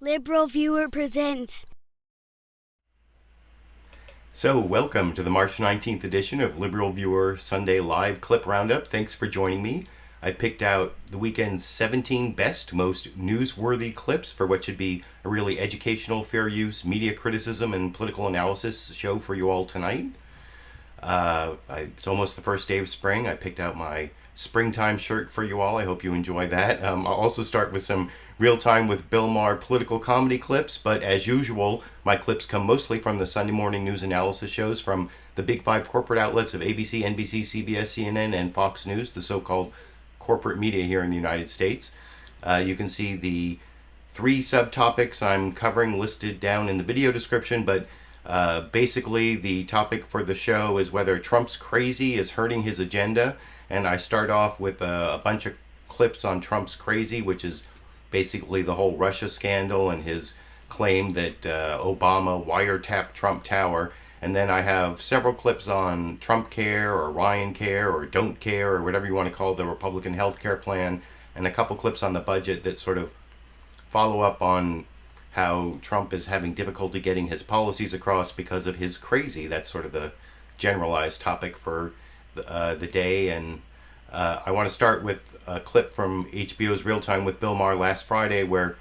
LiberalViewer presents. So, welcome to the March 19th edition of LiberalViewer Sunday Live Clip Roundup. Thanks for joining me. I picked out the weekend's 17 best, most newsworthy clips for what should be a really educational, fair use, media criticism, and political analysis show for you all tonight. It's almost the first day of spring. I picked out my springtime shirt for you all. I hope you enjoy that. I'll also start with some real-time with Bill Maher political comedy clips, but as usual, my clips come mostly from the Sunday morning news analysis shows from the big five corporate outlets of ABC, NBC, CBS, CNN, and Fox News, the so-called corporate media here in the United States. You can see the three subtopics I'm covering listed down in the video description, but basically the topic for the show is whether Trump's crazy is hurting his agenda, and I start off with a bunch of clips on Trump's crazy, which is basically the whole Russia scandal and his claim that Obama wiretapped Trump Tower. And then I have several clips on TRUMPCARE or RYANCARE or DONTCARE or whatever you want to call the Republican health care plan, and a couple clips on the budget that sort of follow up on how Trump is having difficulty getting his policies across because of his crazy. That's sort of the generalized topic for the day. And I want to start with a clip from HBO's Real Time with Bill Maher last Friday, where,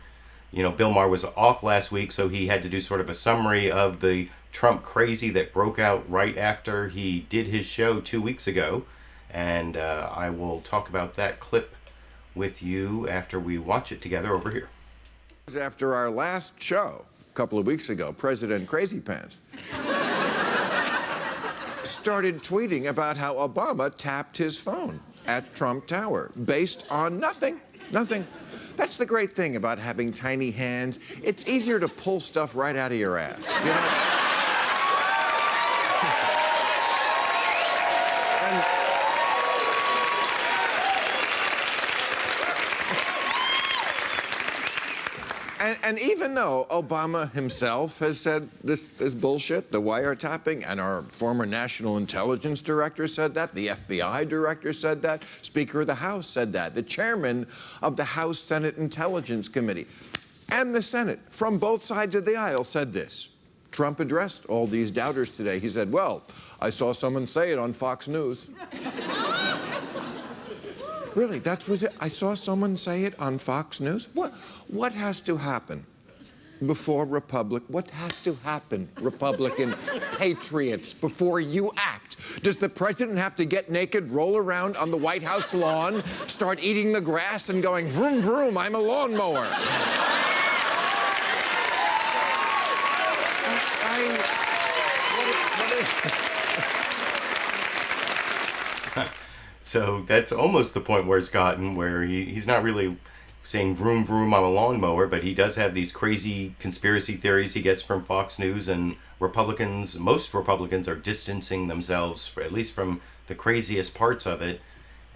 Bill Maher was off last week, so he had to do sort of a summary of the Trump crazy that broke out right after he did his show 2 weeks ago. And I will talk about that clip with you after we watch it together over here. After our last show a couple of weeks ago, President Crazy Pants started tweeting about how Obama tapped his phone at Trump Tower based on nothing. That's the great thing about having tiny hands. It's easier to pull stuff right out of your ass. And even though Obama himself has said this is bullshit, the wiretapping, and our former national intelligence director said that, the FBI director said that, Speaker of the House said that, the chairman of the House Senate Intelligence Committee, and the Senate, from both sides of the aisle, said this. Trump addressed all these doubters today. He said, well, I saw someone say it on Fox News. Really, that was it? I saw someone say it on Fox News? What has to happen before what has to happen, Republican patriots, before you act? Does the president have to get naked, roll around on the White House lawn, start eating the grass and going, vroom, vroom, I'm a lawnmower? What is... So that's almost the point where it's gotten, where he's not really saying vroom vroom I'm a lawnmower, but he does have these crazy conspiracy theories he gets from Fox News, and most Republicans are distancing themselves, at least from the craziest parts of it.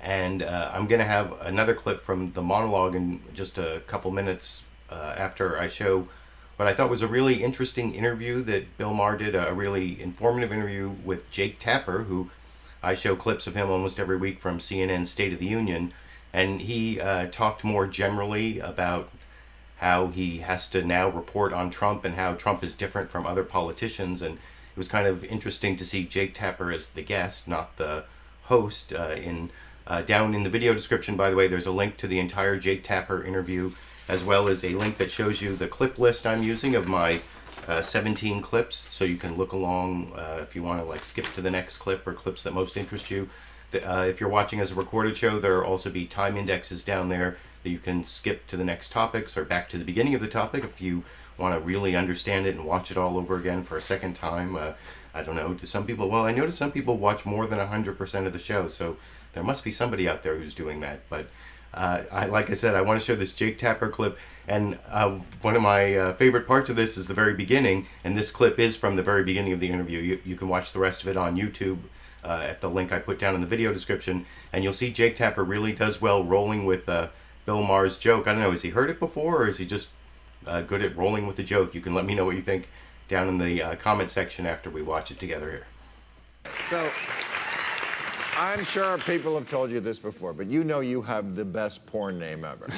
And I'm going to have another clip from the monologue in just a couple minutes after I show what I thought was a really interesting interview that Bill Maher did, a really informative interview with Jake Tapper, who I show clips of him almost every week from CNN's State of the Union, and he talked more generally about how he has to now report on Trump and how Trump is different from other politicians. And it was kind of interesting to see Jake Tapper as the guest, not the host. Down in the video description, by the way, there's a link to the entire Jake Tapper interview, as well as a link that shows you the clip list I'm using of my 17 clips, so you can look along if you want to skip to the next clip or clips that most interest you. If you're watching as a recorded show, there will also be time indexes down there that you can skip to the next topics or back to the beginning of the topic if you want to really understand it and watch it all over again for a second time. I don't know, to some people, well, I notice some people watch more than 100% of the show, so there must be somebody out there who's doing that. But like I said, I want to show this Jake Tapper clip. And one of my favorite parts of this is the very beginning, and this clip is from the very beginning of the interview. You can watch the rest of it on YouTube at the link I put down in the video description, and you'll see Jake Tapper really does well rolling with Bill Maher's joke. I don't know, has he heard it before, or is he just good at rolling with the joke? You can let me know what you think down in the comment section after we watch it together here. So, I'm sure people have told you this before, but you know you have the best porn name ever.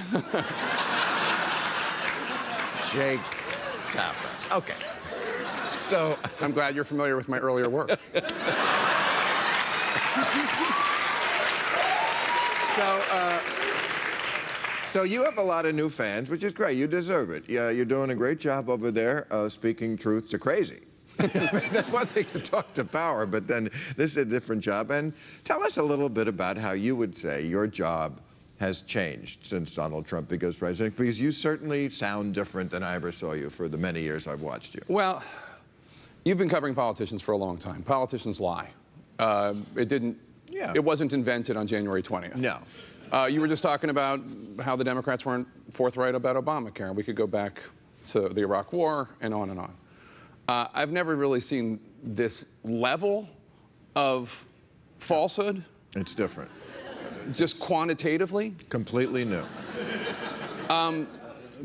Jake Tapper. Okay. So I'm glad you're familiar with my earlier work. So you have a lot of new fans, which is great. You deserve it. Yeah, you're doing a great job over there speaking truth to crazy. I mean, that's one thing to talk to power, but then this is a different job. And tell us a little bit about how you would say your job has changed since Donald Trump became president, because you certainly sound different than I ever saw you for the many years I've watched you. Well, you've been covering politicians for a long time. Politicians lie. It wasn't invented on January 20th. No. You were just talking about how the Democrats weren't forthright about Obamacare. We could go back to the Iraq War and on and on. I've never really seen this level of falsehood. It's different. Just quantitatively. Completely new.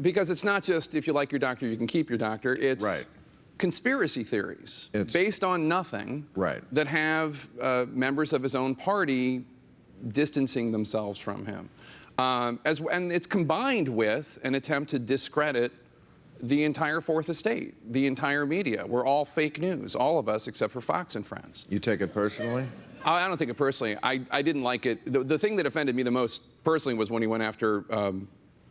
Because it's not just if you like your doctor, you can keep your doctor. It's right. Conspiracy theories based on nothing that have members of his own party distancing themselves from him. And it's combined with an attempt to discredit the entire Fourth Estate, the entire media. We're all fake news, all of us except for Fox and Friends. You take it personally? I don't take it personally. I didn't like it. The thing that offended me the most personally was when he went after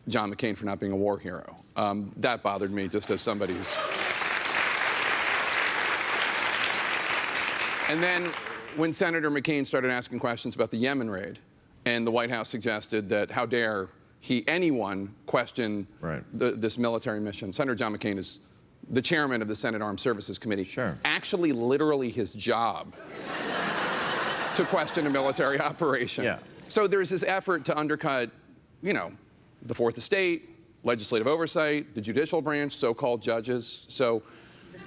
John McCain for not being a war hero. That bothered me just as somebody who's... And then when Senator McCain started asking questions about the Yemen raid, and the White House suggested that how dare anyone question this military mission. Senator John McCain is the chairman of the Senate Armed Services Committee. Sure. Actually, literally his job to question a military operation. Yeah. So there's this effort to undercut, you know, the Fourth Estate, legislative oversight, the judicial branch, so-called judges. So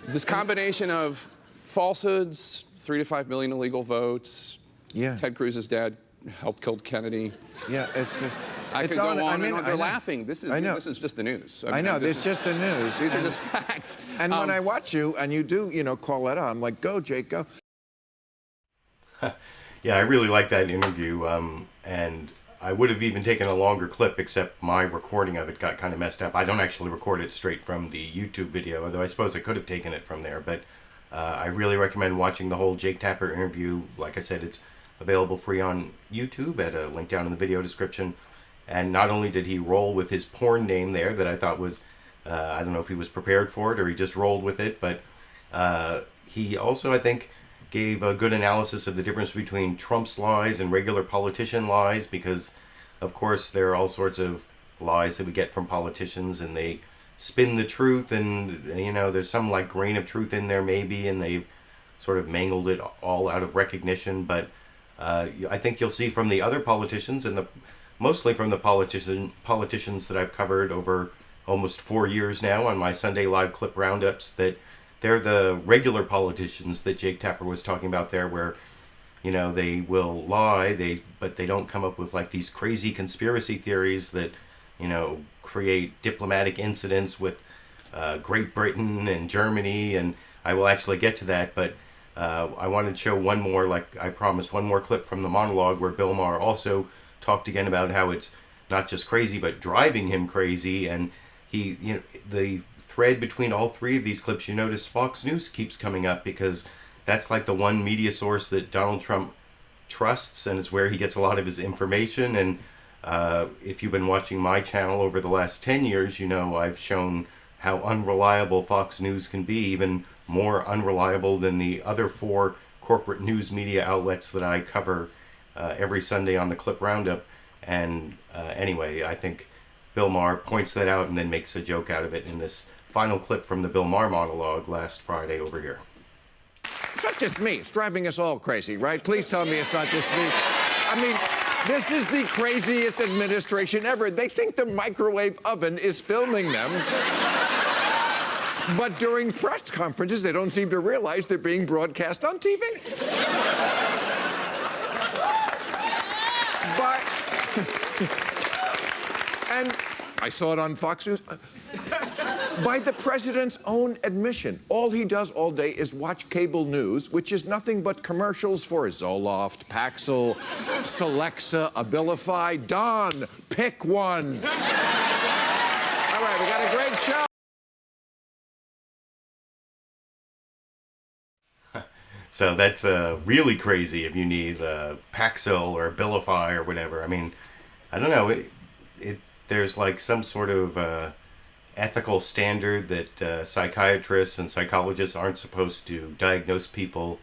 this combination of falsehoods, 3 to 5 million illegal votes, Ted Cruz's dad helped kill Kennedy. Yeah, it's just... I could go on and on. They're laughing. This is just the news. I know, it's just the news. These are just facts. And when I watch you, and you do, you know, call that out, I'm like, go, Jake, go. Yeah, I really like that interview, and I would have even taken a longer clip, except my recording of it got kind of messed up. I don't actually record it straight from the YouTube video, although I suppose I could have taken it from there, but I really recommend watching the whole Jake Tapper interview. Like I said, it's available free on YouTube at a link down in the video description. And not only did he roll with his porn name there that I thought was, I don't know if he was prepared for it or he just rolled with it, but he also, I think, gave a good analysis of the difference between Trump's lies and regular politician lies, because, of course, there are all sorts of lies that we get from politicians, and they spin the truth, and, you know, there's some, like, grain of truth in there maybe, and they've sort of mangled it all out of recognition. But I think you'll see from the other politicians, and mostly from the politicians that I've covered over almost 4 years now on my Sunday Live Clip Roundups, that they're the regular politicians that Jake Tapper was talking about there, where, you know, they will lie, but they don't come up with, like, these crazy conspiracy theories that, you know, create diplomatic incidents with Great Britain and Germany, and I will actually get to that, but I wanted to show one more, like I promised, one more clip from the monologue where Bill Maher also talked again about how it's not just crazy, but driving him crazy. And he, you know, the thread between all three of these clips, you notice Fox News keeps coming up, because that's like the one media source that Donald Trump trusts, and it's where he gets a lot of his information. And if you've been watching my channel over the last 10 years, you know I've shown how unreliable Fox News can be, even more unreliable than the other 4 corporate news media outlets that I cover every Sunday on the Clip Roundup. And anyway, I think Bill Maher points that out and then makes a joke out of it in this final clip from the Bill Maher monologue last Friday over here. It's not just me. It's driving us all crazy, right? Please tell me it's not just me. I mean, this is the craziest administration ever. They think the microwave oven is filming them. But during press conferences, they don't seem to realize they're being broadcast on TV. And I saw it on Fox News. By the president's own admission, all he does all day is watch cable news, which is nothing but commercials for Zoloft, Paxil, Celexa, Abilify. Don, pick one. All right, we got a great show. So that's really crazy if you need Paxil or Abilify or whatever. I mean, I don't know. There's like some sort of ethical standard that psychiatrists and psychologists aren't supposed to diagnose people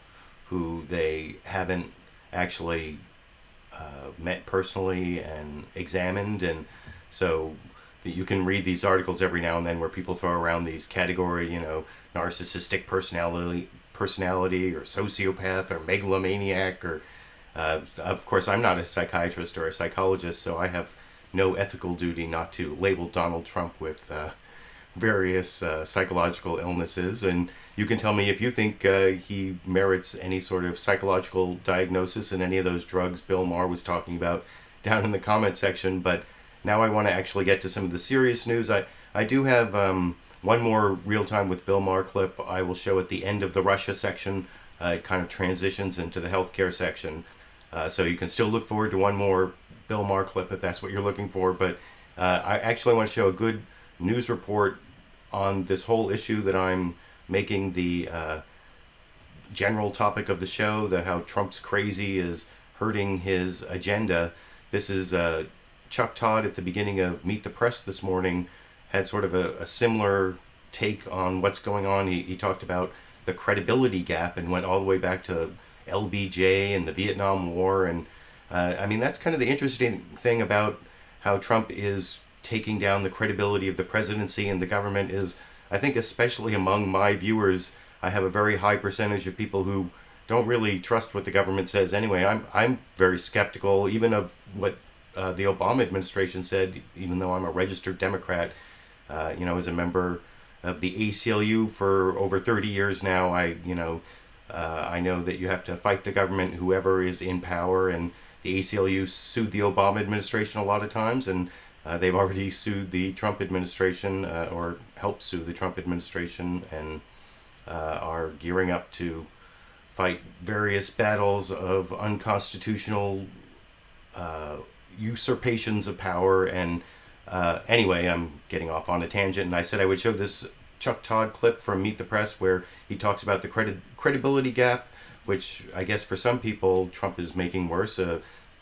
who they haven't actually met personally and examined. And so you can read these articles every now and then where people throw around these category, narcissistic personality or sociopath or megalomaniac or of course I'm not a psychiatrist or a psychologist, so I have no ethical duty not to label Donald Trump with various psychological illnesses. And you can tell me if you think he merits any sort of psychological diagnosis in any of those drugs Bill Maher was talking about down in the comment section. But now I want to actually get to some of the serious news. I do have one more Real Time with Bill Maher clip I will show at the end of the Russia section. It kind of transitions into the healthcare section. So you can still look forward to one more Bill Maher clip if that's what you're looking for. But I actually want to show a good news report on this whole issue that I'm making the general topic of the show, how Trump's crazy is hurting his agenda. This is Chuck Todd at the beginning of Meet the Press this morning had sort of a similar take on what's going on. He talked about the credibility gap and went all the way back to LBJ and the Vietnam War. And I mean, that's kind of the interesting thing about how Trump is taking down the credibility of the presidency and the government is, I think especially among my viewers, I have a very high percentage of people who don't really trust what the government says anyway. I'm very skeptical even of what the Obama administration said, even though I'm a registered Democrat. As a member of the ACLU for over 30 years now, I know that you have to fight the government, whoever is in power, and the ACLU sued the Obama administration a lot of times, and they've already sued the Trump administration or helped sue the Trump administration, and are gearing up to fight various battles of unconstitutional usurpations of power. And anyway, I'm getting off on a tangent, and I said I would show this Chuck Todd clip from Meet the Press where he talks about the credibility gap, which I guess for some people Trump is making worse,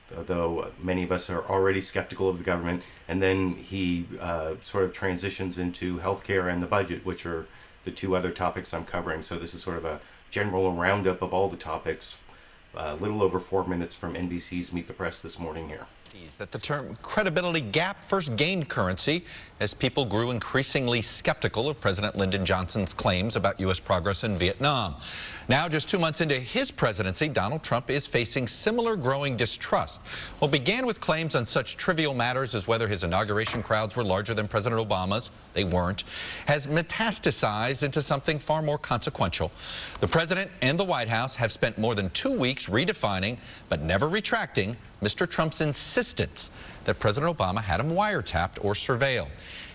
though many of us are already skeptical of the government. And then he sort of transitions into healthcare and the budget, which are the two other topics I'm covering. So this is sort of a general roundup of all the topics, a little over 4 minutes from NBC's Meet the Press this morning here. That the term credibility gap first gained currency as people grew increasingly skeptical of President Lyndon Johnson's claims about U.S. progress in Vietnam. Now, just 2 months into his presidency, Donald Trump is facing similar growing distrust. What began with claims on such trivial matters as whether his inauguration crowds were larger than President Obama's, they weren't, has metastasized into something far more consequential. The president and the White House have spent more than 2 weeks redefining, but never retracting, Mr. Trump's insistence that President Obama had him wiretapped or surveilled.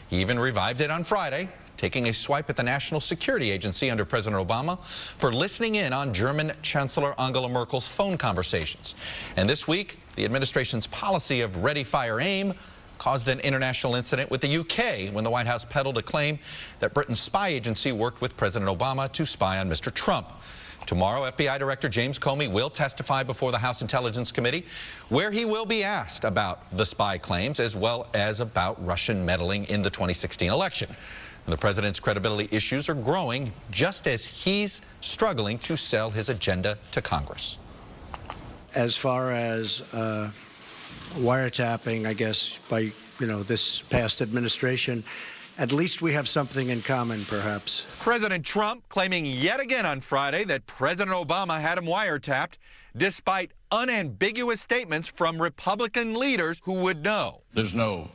He even revived it on Friday, taking a swipe at the National Security Agency under President Obama for listening in on German Chancellor Angela Merkel's phone conversations. And this week, the administration's policy of ready, fire, aim caused an international incident with the UK when the White House peddled a claim that Britain's spy agency worked with President Obama to spy on Mr. Trump. Tomorrow, FBI Director James Comey will testify before the House Intelligence Committee, where he will be asked about the spy claims as well as about Russian meddling in the 2016 election. And the president's credibility issues are growing just as he's struggling to sell his agenda to Congress. As far as wiretapping, I guess, by this past administration, at least we have something in common, perhaps. President Trump claiming yet again on Friday that President Obama had him wiretapped, despite unambiguous statements from Republican leaders who would know. There's no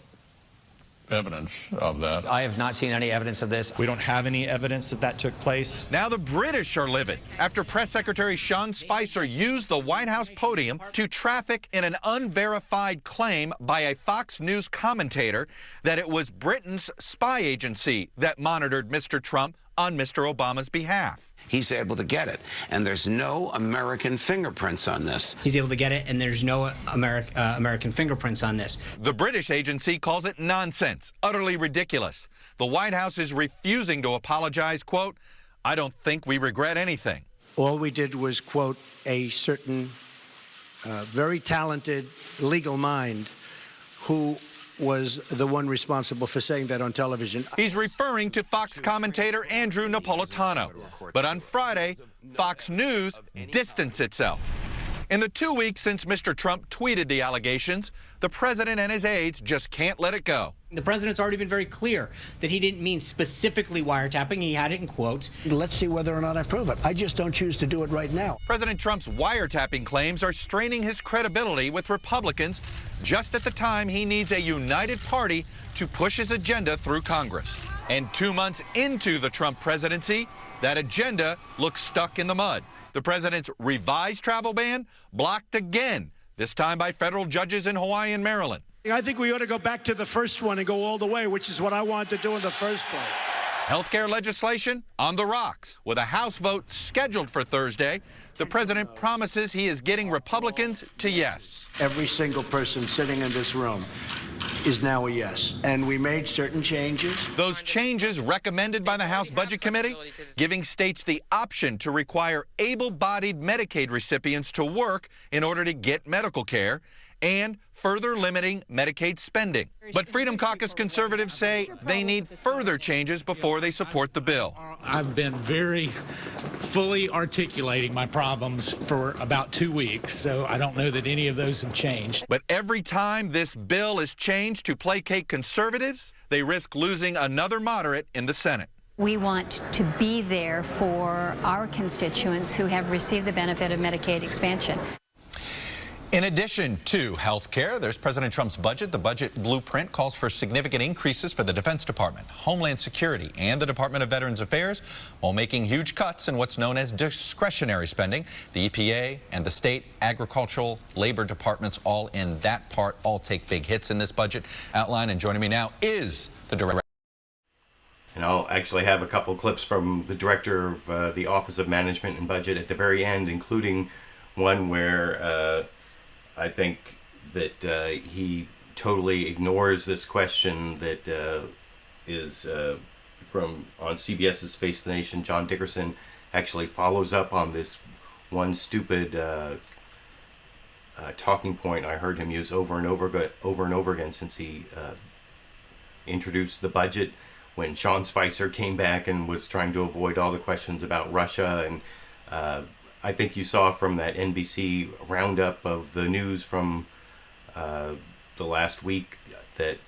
evidence of that. I have not seen any evidence of this. We don't have any evidence that that took place. Now the British are livid after Press Secretary Sean Spicer used the White House podium to traffic in an unverified claim by a Fox News commentator that it was Britain's spy agency that monitored Mr. Trump on Mr. Obama's behalf. He's able to get it, and there's no American fingerprints on this. He's able to get it, and there's no American fingerprints on this. The British agency calls it nonsense, utterly ridiculous. The White House is refusing to apologize, quote, "I don't think we regret anything." All we did was quote a certain very talented legal mind who was the one responsible for saying that on television. He's referring to Fox commentator Andrew Napolitano. But on Friday, Fox News distanced itself. In the 2 weeks since Mr. Trump tweeted the allegations, the president and his aides just can't let it go. The president's already been very clear that he didn't mean specifically wiretapping. He had it in quotes. Let's see whether or not I prove it. I just don't choose to do it right now. President Trump's wiretapping claims are straining his credibility with Republicans just at the time he needs a united party to push his agenda through Congress. And 2 months into the Trump presidency, that agenda looks stuck in the mud. The president's revised travel ban blocked again, this time by federal judges in Hawaii and Maryland. I think we ought to go back to the first one and go all the way, which is what I wanted to do in the first place. Healthcare legislation on the rocks. With a House vote scheduled for Thursday, the president promises he is getting Republicans to yes. Every single person sitting in this room is now a yes. And we made certain changes. Those changes recommended by the House Budget Committee, giving states the option to require able-bodied Medicaid recipients to work in order to get medical care, and further limiting Medicaid spending. But Freedom Caucus conservatives say they need further changes before they support the bill. I've been very fully articulating my problems for about 2 weeks, so I don't know that any of those have changed. But every time this bill is changed to placate conservatives, they risk losing another moderate in the Senate. We want to be there for our constituents who have received the benefit of Medicaid expansion. In addition to health care, there's President Trump's budget. The budget blueprint calls for significant increases for the Defense Department, Homeland Security, and the Department of Veterans Affairs, while making huge cuts in what's known as discretionary spending. The EPA and the state agricultural labor departments all in that part all take big hits in this budget outline. And joining me now is the director. And I'll actually have a couple clips from the director of the Office of Management and Budget at the very end, including one where I think that he totally ignores this question that is from on CBS's Face the Nation. John Dickerson actually follows up on this one stupid talking point I heard him use over and over again since he introduced the budget, when Sean Spicer came back and was trying to avoid all the questions about Russia. And I think you saw from that NBC roundup of the news from the last week that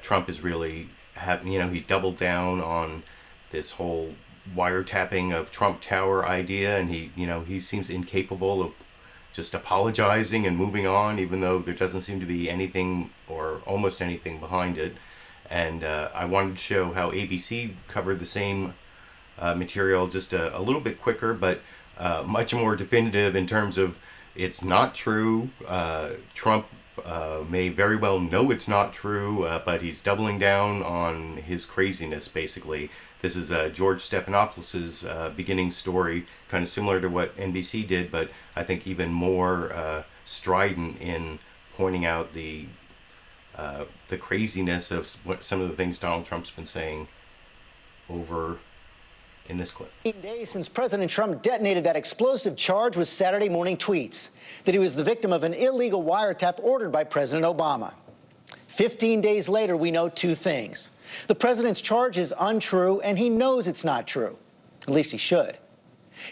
Trump is really, he doubled down on this whole wiretapping of Trump Tower idea, and he seems incapable of just apologizing and moving on, even though there doesn't seem to be anything or almost anything behind it. And I wanted to show how ABC covered the same material just a little bit quicker, but much more definitive in terms of it's not true. Trump may very well know it's not true, but he's doubling down on his craziness, basically. This is George Stephanopoulos' beginning story, kind of similar to what NBC did, but I think even more strident in pointing out the craziness of some of the things Donald Trump's been saying over in this clip. 8 days since President Trump detonated that explosive charge with Saturday morning tweets that he was the victim of an illegal wiretap ordered by President Obama. 15 days later, we know two things. The president's charge is untrue, and he knows it's not true. At least he should.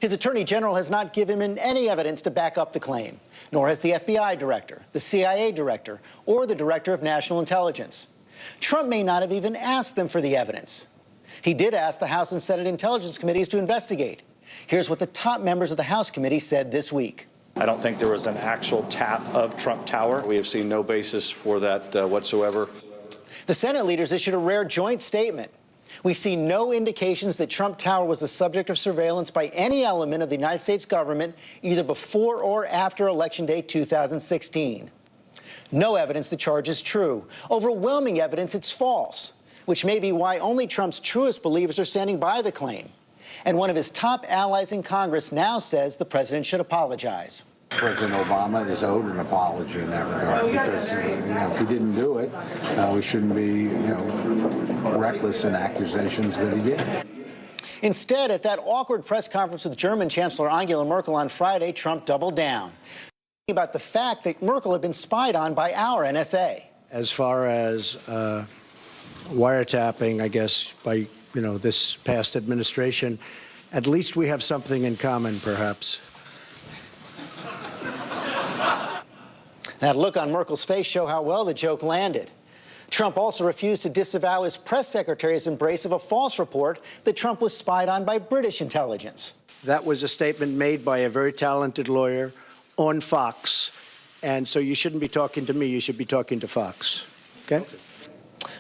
His attorney general has not given him any evidence to back up the claim, nor has the FBI director, the CIA director, or the director of national intelligence. Trump may not have even asked them for the evidence. He did ask the House and Senate Intelligence Committees to investigate. Here's what the top members of the House committee said this week. I don't think there was an actual tap of Trump Tower. We have seen no basis for that whatsoever. The Senate leaders issued a rare joint statement. We see no indications that Trump Tower was the subject of surveillance by any element of the United States government, either before or after Election Day 2016. No evidence the charge is true. Overwhelming evidence it's false, which may be why only Trump's truest believers are standing by the claim. And one of his top allies in Congress now says the president should apologize. President Obama is owed an apology in that regard, because if he didn't do it, we shouldn't be reckless in accusations that he did. Instead, at that awkward press conference with German Chancellor Angela Merkel on Friday, Trump doubled down about the fact that Merkel had been spied on by our NSA. As far as wiretapping, I guess, by this past administration, at least we have something in common, perhaps. That look on Merkel's face show how well the joke landed. Trump also refused to disavow his press secretary's embrace of a false report that Trump was spied on by British intelligence. That was a statement made by a very talented lawyer on Fox. And so you shouldn't be talking to me, you should be talking to Fox. Okay?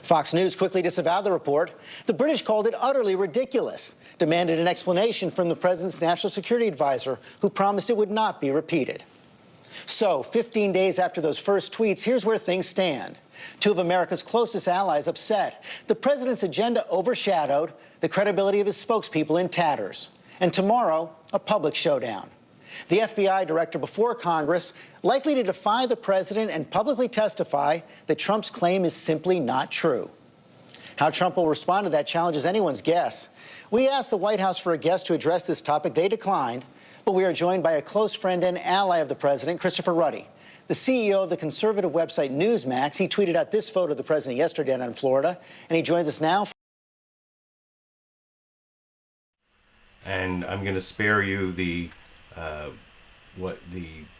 Fox News quickly disavowed the report. The British called it utterly ridiculous, demanded an explanation from the president's national security advisor, who promised it would not be repeated. So, 15 days after those first tweets, here's where things stand. Two of America's closest allies upset. The president's agenda overshadowed, the credibility of his spokespeople in tatters. And tomorrow, a public showdown. The FBI director before Congress, likely to defy the president and publicly testify that Trump's claim is simply not true. How Trump will respond to that challenge is anyone's guess. We asked the White House for a guest to address this topic. They declined. But we are joined by a close friend and ally of the president, Christopher Ruddy, the CEO of the conservative website Newsmax. He tweeted out this photo of the president yesterday down in Florida, and he joins us now. And I'm going to spare you the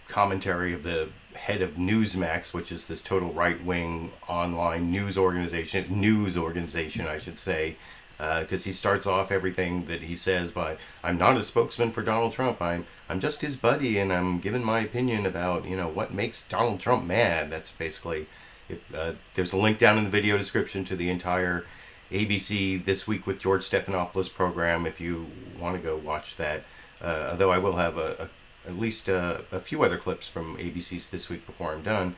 commentary of the head of Newsmax, which is this total right-wing online news organization, I should say, because he starts off everything that he says by, I'm not a spokesman for Donald Trump, I'm just his buddy, and I'm giving my opinion about, what makes Donald Trump mad. That's basically, there's a link down in the video description to the entire ABC This Week with George Stephanopoulos program if you want to go watch that. Although I will have at least a few other clips from ABC's This Week before I'm done.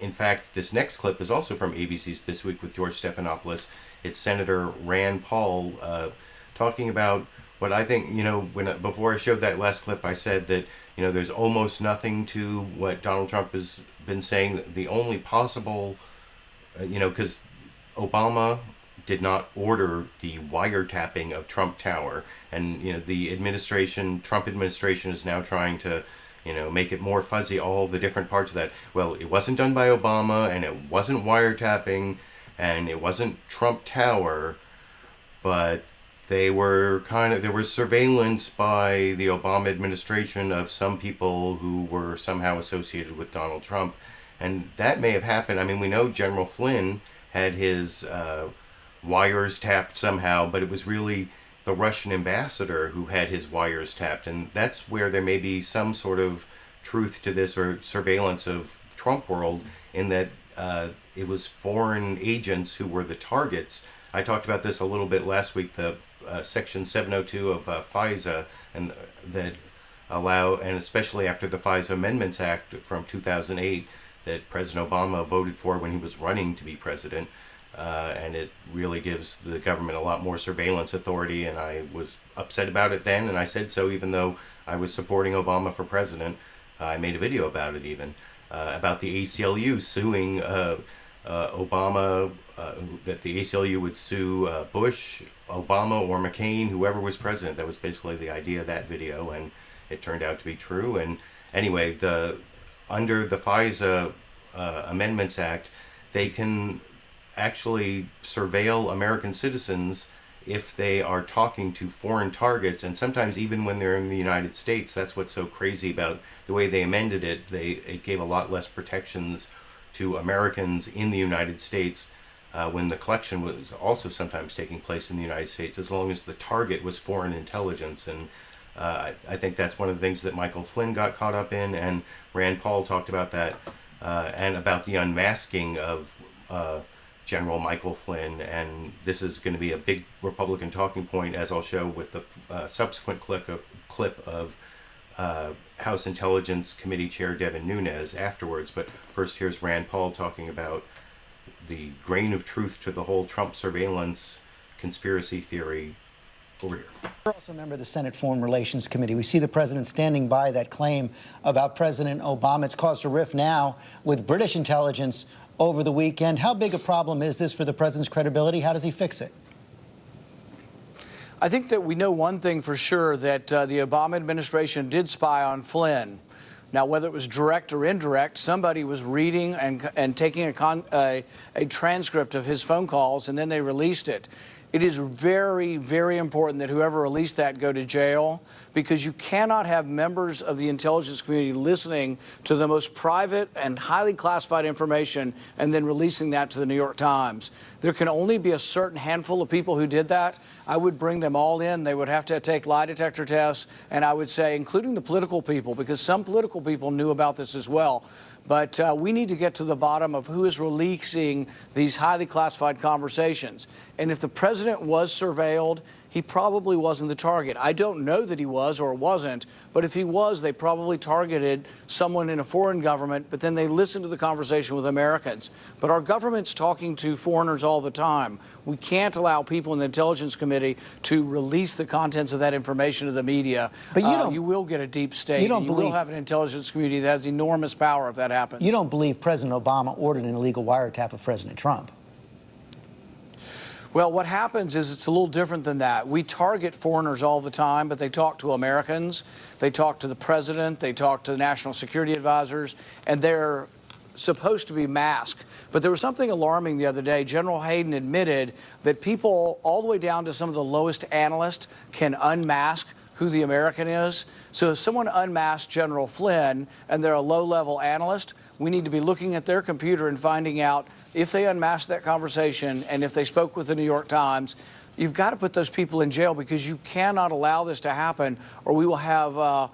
In fact, this next clip is also from ABC's This Week with George Stephanopoulos. It's Senator Rand Paul talking about what I think, before I showed that last clip, I said that, there's almost nothing to what Donald Trump has been saying. The only possible, because Obama did not order the wiretapping of Trump Tower. And, the Trump administration is now trying to, make it more fuzzy, all the different parts of that. Well, it wasn't done by Obama, and it wasn't wiretapping, and it wasn't Trump Tower, but there was surveillance by the Obama administration of some people who were somehow associated with Donald Trump. And that may have happened. I mean, we know General Flynn had his wires tapped somehow, but it was really the Russian ambassador who had his wires tapped. And that's where there may be some sort of truth to this, or surveillance of Trump world, in that it was foreign agents who were the targets. I talked about this a little bit last week, the Section 702 of FISA, and that allow, and especially after the FISA Amendments Act from 2008 that President Obama voted for when he was running to be president, and it really gives the government a lot more surveillance authority, and I was upset about it then, and I said so even though I was supporting Obama for president. I made a video about it even, about the ACLU suing Obama, that the ACLU would sue Bush, Obama, or McCain, whoever was president. That was basically the idea of that video, and it turned out to be true. And anyway, under the FISA Amendments Act, they can actually surveil American citizens if they are talking to foreign targets, and sometimes even when they're in the United States. That's what's so crazy about the way they amended it. It gave a lot less protections to Americans in the United States when the collection was also sometimes taking place in the United States, as long as the target was foreign intelligence. And I think that's one of the things that Michael Flynn got caught up in, and Rand Paul talked about that, and about the unmasking of General Michael Flynn. And this is going to be a big Republican talking point, as I'll show with the subsequent clip of House Intelligence Committee Chair Devin Nunes afterwards. But first, here's Rand Paul talking about the grain of truth to the whole Trump surveillance conspiracy theory over here. You're also a member of the Senate Foreign Relations Committee. We see the president standing by that claim about President Obama. It's caused a rift now with British intelligence over the weekend. How big a problem is this for the president's credibility? How does he fix it? I think that we know one thing for sure, that the Obama administration did spy on Flynn. Now, whether it was direct or indirect, somebody was reading and taking a transcript of his phone calls, and then they released it. It is very, very important that whoever released that go to jail, because you cannot have members of the intelligence community listening to the most private and highly classified information and then releasing that to the New York Times. There can only be a certain handful of people who did that. I would bring them all in. They would have to take lie detector tests, and I would say, including the political people, because some political people knew about this as well. But we need to get to the bottom of who is releasing these highly classified conversations. And if the president was surveilled, he probably wasn't the target. I don't know that he was or wasn't, but if he was, they probably targeted someone in a foreign government, but then they listened to the conversation with Americans. But our government's talking to foreigners all the time. We can't allow people in the Intelligence Committee to release the contents of that information to the media. But you will get a deep state. You will have an intelligence community that has enormous power if that happens. You don't believe President Obama ordered an illegal wiretap of President Trump? Well, what happens is it's a little different than that. We target foreigners all the time, but they talk to Americans, they talk to the president, they talk to the national security advisors, and they're supposed to be masked. But there was something alarming the other day. General Hayden admitted that people all the way down to some of the lowest analysts can unmask who the American is. So if someone unmasked General Flynn and they're a low-level analyst, we need to be looking at their computer and finding out if they unmasked that conversation and if they spoke with the New York Times. You've got to put those people in jail, because you cannot allow this to happen, or we will have,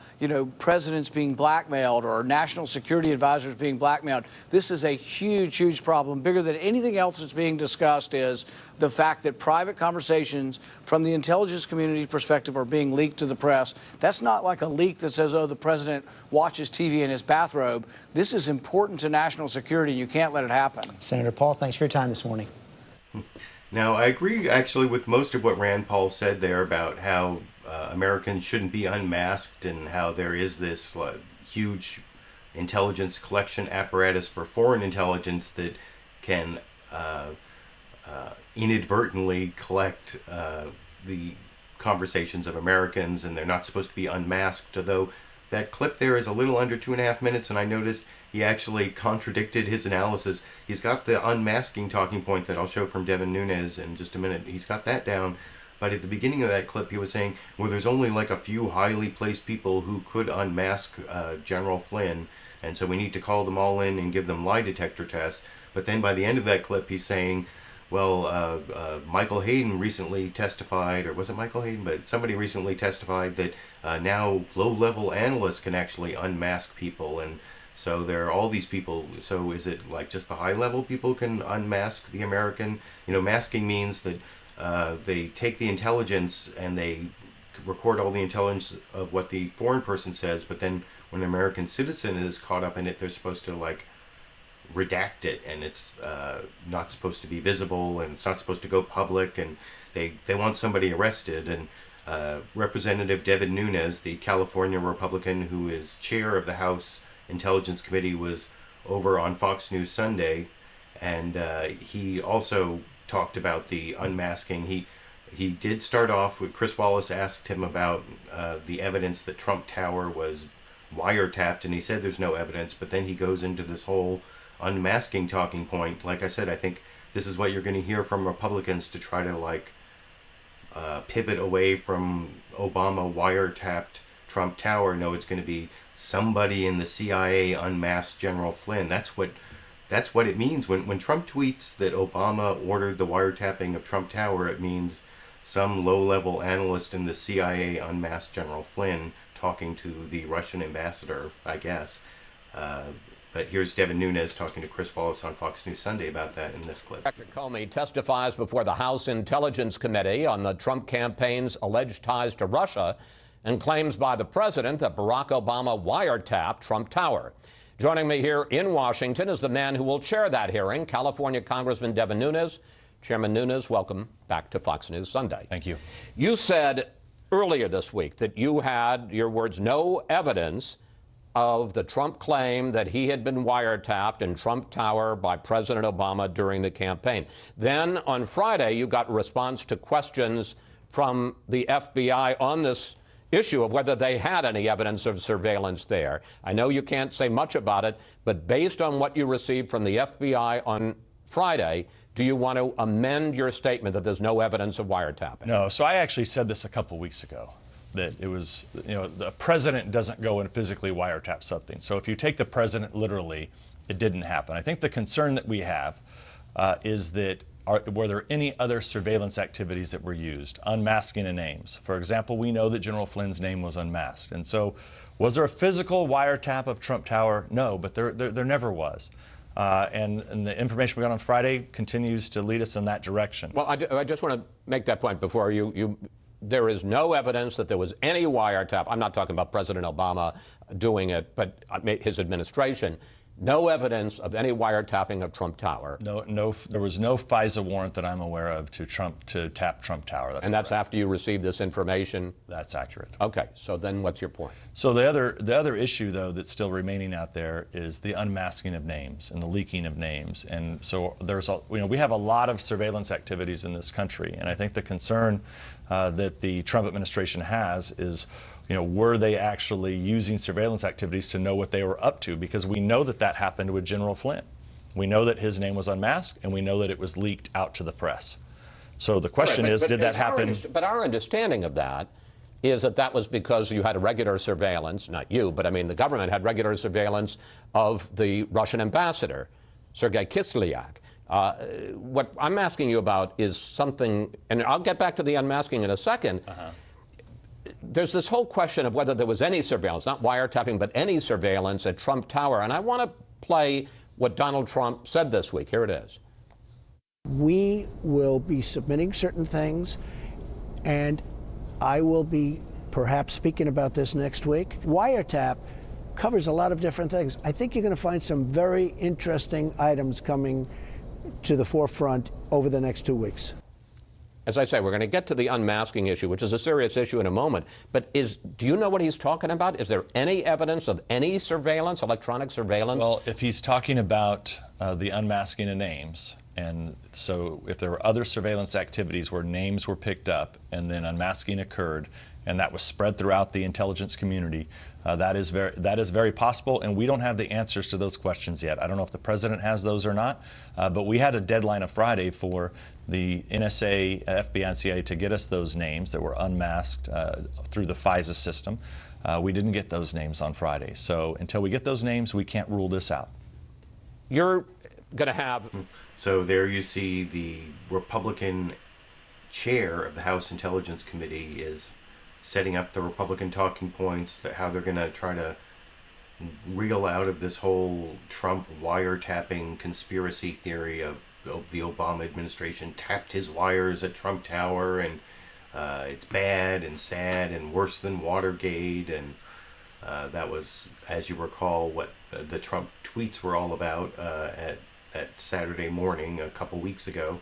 presidents being blackmailed or national security advisors being blackmailed. This is a huge, huge problem. Bigger than anything else that's being discussed is the fact that private conversations from the intelligence community perspective are being leaked to the press. That's not like a leak that says, oh, the president watches TV in his bathrobe. This is important to national security. You can't let it happen. Senator Paul, thanks for your time this morning. Now, I agree actually with most of what Rand Paul said there about how Americans shouldn't be unmasked, and how there is this huge intelligence collection apparatus for foreign intelligence that can inadvertently collect the conversations of Americans, and they're not supposed to be unmasked. Although that clip there is a little under 2.5 minutes, and I noticed he actually contradicted his analysis. He's got the unmasking talking point that I'll show from Devin Nunes in just a minute. He's got that down. But at the beginning of that clip, he was saying, well, there's only like a few highly placed people who could unmask General Flynn, and so we need to call them all in and give them lie detector tests. But then by the end of that clip, he's saying, well, Michael Hayden recently testified, or was it Michael Hayden? But somebody recently testified that now low-level analysts can actually unmask people, and so there are all these people. So is it like just the high-level people can unmask the American? Masking means that they take the intelligence and they record all the intelligence of what the foreign person says, but then when an American citizen is caught up in it, they're supposed to redact it, and it's not supposed to be visible, and it's not supposed to go public, and they want somebody arrested. And Representative Devin Nunes, the California Republican who is chair of the House Intelligence Committee, was over on Fox News Sunday, and he also talked about the unmasking. He did start off with, Chris Wallace asked him about the evidence that Trump Tower was wiretapped, and he said there's no evidence, but then he goes into this whole unmasking talking point. Like I said, I think this is what you're going to hear from Republicans to try to pivot away from Obama wiretapped Trump Tower. No, it's going to be somebody in the CIA unmasked General Flynn. That's what it means. When Trump tweets that Obama ordered the wiretapping of Trump Tower, it means some low-level analyst in the CIA unmasked General Flynn talking to the Russian ambassador, I guess. But here's Devin Nunes talking to Chris Wallace on Fox News Sunday about that in this clip. Dr. Comey testifies before the House Intelligence Committee on the Trump campaign's alleged ties to Russia, and claims by the president that Barack Obama wiretapped Trump Tower. Joining me here in Washington is the man who will chair that hearing, California Congressman Devin Nunes. Chairman Nunes, welcome back to Fox News Sunday. Thank you. You said earlier this week that you had, your words, no evidence of the Trump claim that he had been wiretapped in Trump Tower by President Obama during the campaign. Then on Friday, you got response to questions from the FBI on this issue of whether they had any evidence of surveillance there. I know you can't say much about it, but based on what you received from the FBI on Friday, do you want to amend your statement that there's no evidence of wiretapping? No, so I actually said this a couple weeks ago, that it was, the president doesn't go and physically wiretap something. So if you take the president literally, it didn't happen. I think the concern that we have is that were there any other surveillance activities that were used, unmasking of names? For example, we know that General Flynn's name was unmasked. And so was there a physical wiretap of Trump Tower? No, but there never was. And the information we got on Friday continues to lead us in that direction. Well, I just want to make that point before there is no evidence that there was any wiretap. I'm not talking about President Obama doing it, but his administration. No evidence of any wiretapping of Trump Tower. No, there was no FISA warrant that I'm aware of to tap Trump Tower. That's correct. After you received this information? That's accurate. Okay, so then what's your point? So the other issue, though, that's still remaining out there is the unmasking of names and the leaking of names. And so we have a lot of surveillance activities in this country, and I think the concern that the Trump administration has is, were they actually using surveillance activities to know what they were up to? Because we know that happened with General Flynn. We know that his name was unmasked, and we know that it was leaked out to the press. So the question is, did that happen? But our understanding of that is that was because you had a regular surveillance, not you, but I mean the government had regular surveillance of the Russian ambassador, Sergei Kislyak. What I'm asking you about is something, and I'll get back to the unmasking in a second. There's this whole question of whether there was any surveillance, not wiretapping, but any surveillance at Trump Tower. And I want to play what Donald Trump said this week. Here it is. We will be submitting certain things, and I will be perhaps speaking about this next week. Wiretap covers a lot of different things. I think you're going to find some very interesting items coming to the forefront over the next 2 weeks. As I say, we're going to get to the unmasking issue, which is a serious issue in a moment. But do you know what he's talking about? Is there any evidence of any surveillance, electronic surveillance? Well, if he's talking about the unmasking of names, and so if there were other surveillance activities where names were picked up and then unmasking occurred, and that was spread throughout the intelligence community, that is very possible, and we don't have the answers to those questions yet. I don't know if the president has those or not, but we had a deadline of Friday for the NSA, FBI, and CIA to get us those names that were unmasked through the FISA system. We didn't get those names on Friday, so until we get those names, we can't rule this out. You're going to have... So there you see the Republican chair of the House Intelligence Committee is setting up the Republican talking points, how they're going to try to reel out of this whole Trump wiretapping conspiracy theory of the Obama administration tapped his wires at Trump Tower, and it's bad and sad and worse than Watergate, and that was, as you recall, what the Trump tweets were all about at Saturday morning a couple weeks ago.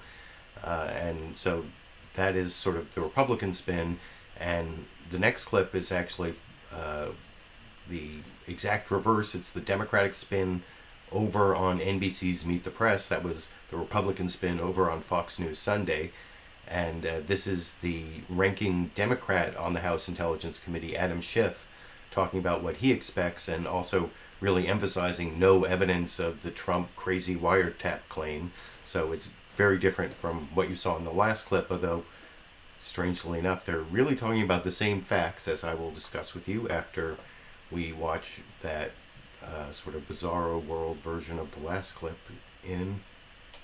And so that is sort of the Republican spin. And the next clip is actually the exact reverse. It's the Democratic spin over on NBC's Meet the Press. That was the Republican spin over on Fox News Sunday. And this is the ranking Democrat on the House Intelligence Committee, Adam Schiff, talking about what he expects and also really emphasizing no evidence of the Trump crazy wiretap claim. So it's very different from what you saw in the last clip, although strangely enough, they're really talking about the same facts, as I will discuss with you after we watch that sort of bizarro world version of the last clip in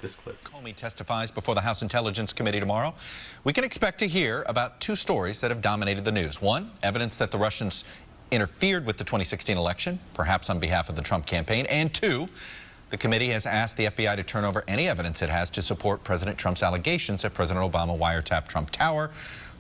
this clip. Comey testifies before the House Intelligence Committee tomorrow. We can expect to hear about two stories that have dominated the news. One, evidence that the Russians interfered with the 2016 election, perhaps on behalf of the Trump campaign. And two, the committee has asked the FBI to turn over any evidence it has to support President Trump's allegations that President Obama wiretapped Trump Tower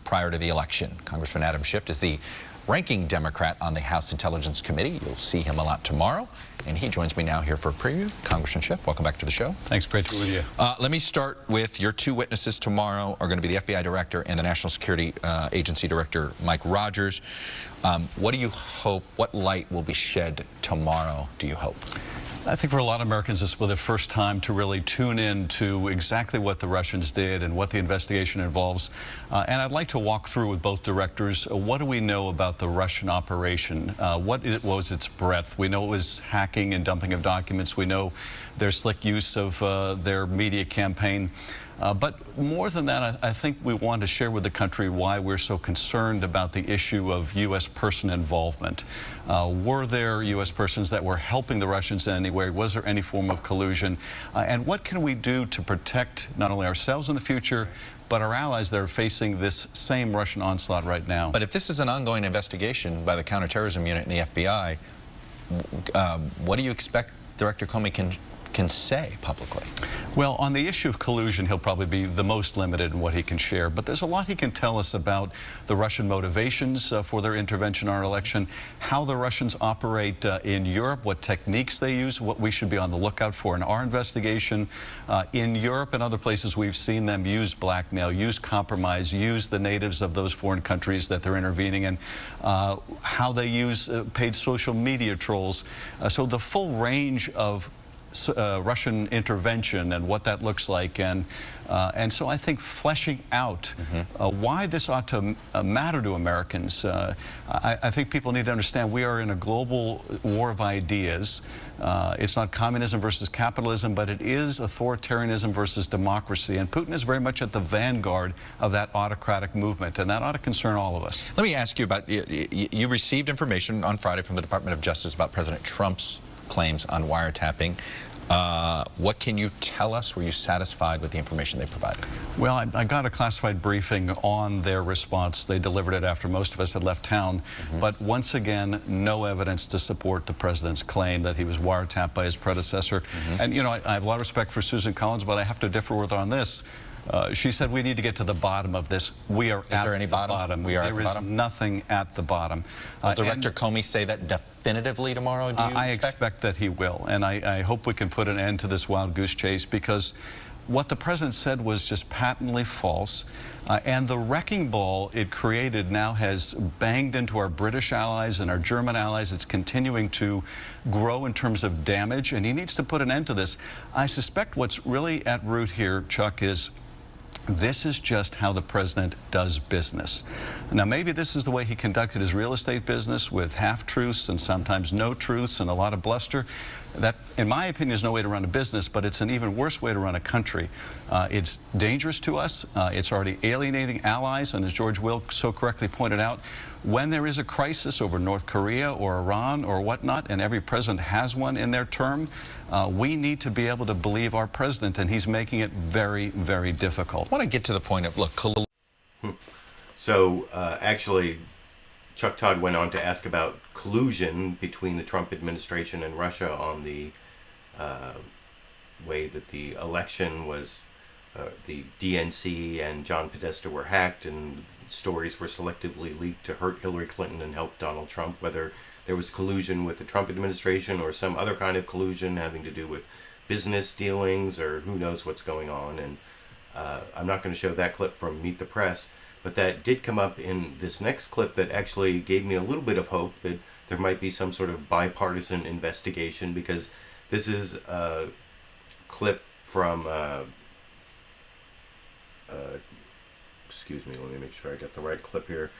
prior to the election. Congressman Adam Schiff is the ranking Democrat on the House Intelligence Committee. You'll see him a lot tomorrow, and he joins me now here for a preview. Congressman Schiff, welcome back to the show. Thanks, great to be with you. Let me start with your two witnesses tomorrow are going to be the FBI Director and the National Security Agency Director, Mike Rogers. What do you hope, what light will be shed tomorrow, do you hope? I think for a lot of Americans, this will be the first time to really tune in to exactly what the Russians did and what the investigation involves. And I'd like to walk through with both directors, what do we know about the Russian operation? What was its breadth? We know it was hacking and dumping of documents. We know their slick use of their media campaign. But more than that, I think we want to share with the country why we're so concerned about the issue of U.S. person involvement. Were there U.S. persons that were helping the Russians in any way? Was there any form of collusion? And what can we do to protect not only ourselves in the future, but our allies that are facing this same Russian onslaught right now? But if this is an ongoing investigation by the counterterrorism unit and the FBI, what do you expect Director Comey can say publicly? Well, on the issue of collusion, he'll probably be the most limited in what he can share, but there's a lot he can tell us about the Russian motivations for their intervention in our election, how the Russians operate in Europe, what techniques they use, what we should be on the lookout for in our investigation. In Europe and other places, we've seen them use blackmail, use compromise, use the natives of those foreign countries that they're intervening in, how they use paid social media trolls. So the full range of Russian intervention and what that looks like, and so I think fleshing out why this ought to matter to Americans. I think people need to understand we are in a global war of ideas. It's not communism versus capitalism, but it is authoritarianism versus democracy, and Putin is very much at the vanguard of that autocratic movement, and that ought to concern all of us. Let me ask you about, you received information on Friday from the Department of Justice about President Trump's claims on wiretapping. What can you tell us? Were you satisfied with the information they provided? Well, I got a classified briefing on their response. They delivered it after most of us had left town. But once again, no evidence to support the president's claim that he was wiretapped by his predecessor. And, you know, I have a lot of respect for Susan Collins, but I have to differ with her on this. She said we need to get to the bottom of this. We are at the bottom. There is nothing at the bottom. Will Director Comey say that definitively tomorrow, do you I expect that he will, and I hope we can put an end to this wild goose chase, because what the president said was just patently false, and the wrecking ball it created now has banged into our British allies and our German allies. It's continuing to grow in terms of damage, and he needs to put an end to this. I suspect what's really at root here, Chuck, is this is just how the president does business. Now, maybe this is the way he conducted his real estate business, with half-truths and sometimes no truths and a lot of bluster. That, in my opinion, is no way to run a business, but it's an even worse way to run a country. It's dangerous to us. It's already alienating allies, and as George Wilk so correctly pointed out, when there is a crisis over North Korea or Iran or whatnot, and every president has one in their term, we need to be able to believe our president, and he's making it very, very difficult. I want to get to the point of, look, So, actually, Chuck Todd went on to ask about collusion between the Trump administration and Russia on the way that the election was, the DNC and John Podesta were hacked, and stories were selectively leaked to hurt Hillary Clinton and help Donald Trump, whether there was collusion with the Trump administration or some other kind of collusion having to do with business dealings, or who knows what's going on. And I'm not going to show that clip from Meet the Press, but that did come up in this next clip that actually gave me a little bit of hope that there might be some sort of bipartisan investigation, because this is a clip from excuse me, let me make sure I get the right clip here,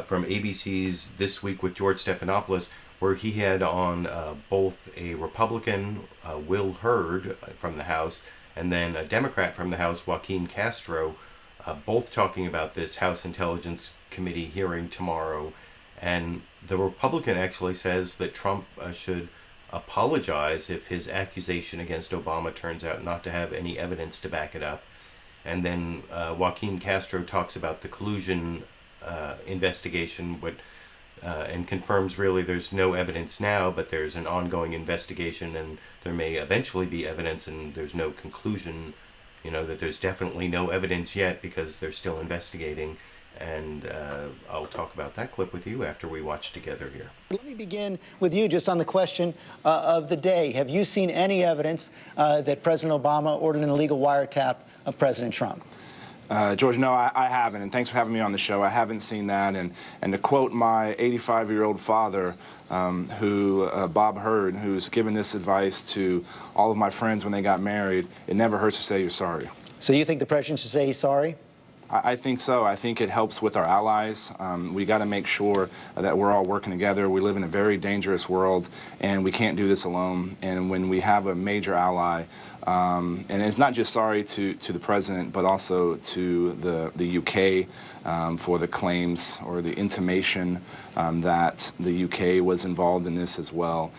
from ABC's This Week with George Stephanopoulos, where he had on both a Republican, Will Hurd from the House, and then a Democrat from the House, Joaquin Castro, both talking about this House Intelligence Committee hearing tomorrow. And the Republican actually says that Trump should apologize if his accusation against Obama turns out not to have any evidence to back it up. And then Joaquin Castro talks about the collusion investigation, and confirms really there's no evidence now, but there's an ongoing investigation, and there may eventually be evidence, and there's no conclusion, you know, that there's definitely no evidence yet because they're still investigating. And I'll talk about that clip with you after we watch together here. Let me begin with you just on the question of the day. Have you seen any evidence that President Obama ordered an illegal wiretap of President Trump? George, no, I haven't, and thanks for having me on the show. I haven't seen that, and to quote my 85-year-old father, Bob Hurd, who's given this advice to all of my friends when they got married, it never hurts to say you're sorry. So you think the president should say he's sorry? I think so. I think it helps with our allies. We got to make sure that we're all working together. We live in a very dangerous world, and we can't do this alone. And when we have a major ally, and it's not just sorry to the president, but also to the UK for the claims or the intimation that the UK was involved in this as well.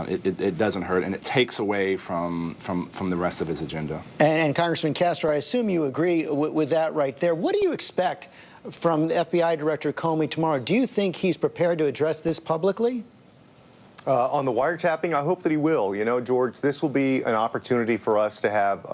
It doesn't hurt, and it takes away from the rest of his agenda. And Congressman Castro, I assume you agree with that right there. What do you expect from FBI Director Comey tomorrow? Do you think he's prepared to address this publicly? On the wiretapping, I hope that he will. You know, George, this will be an opportunity for us to have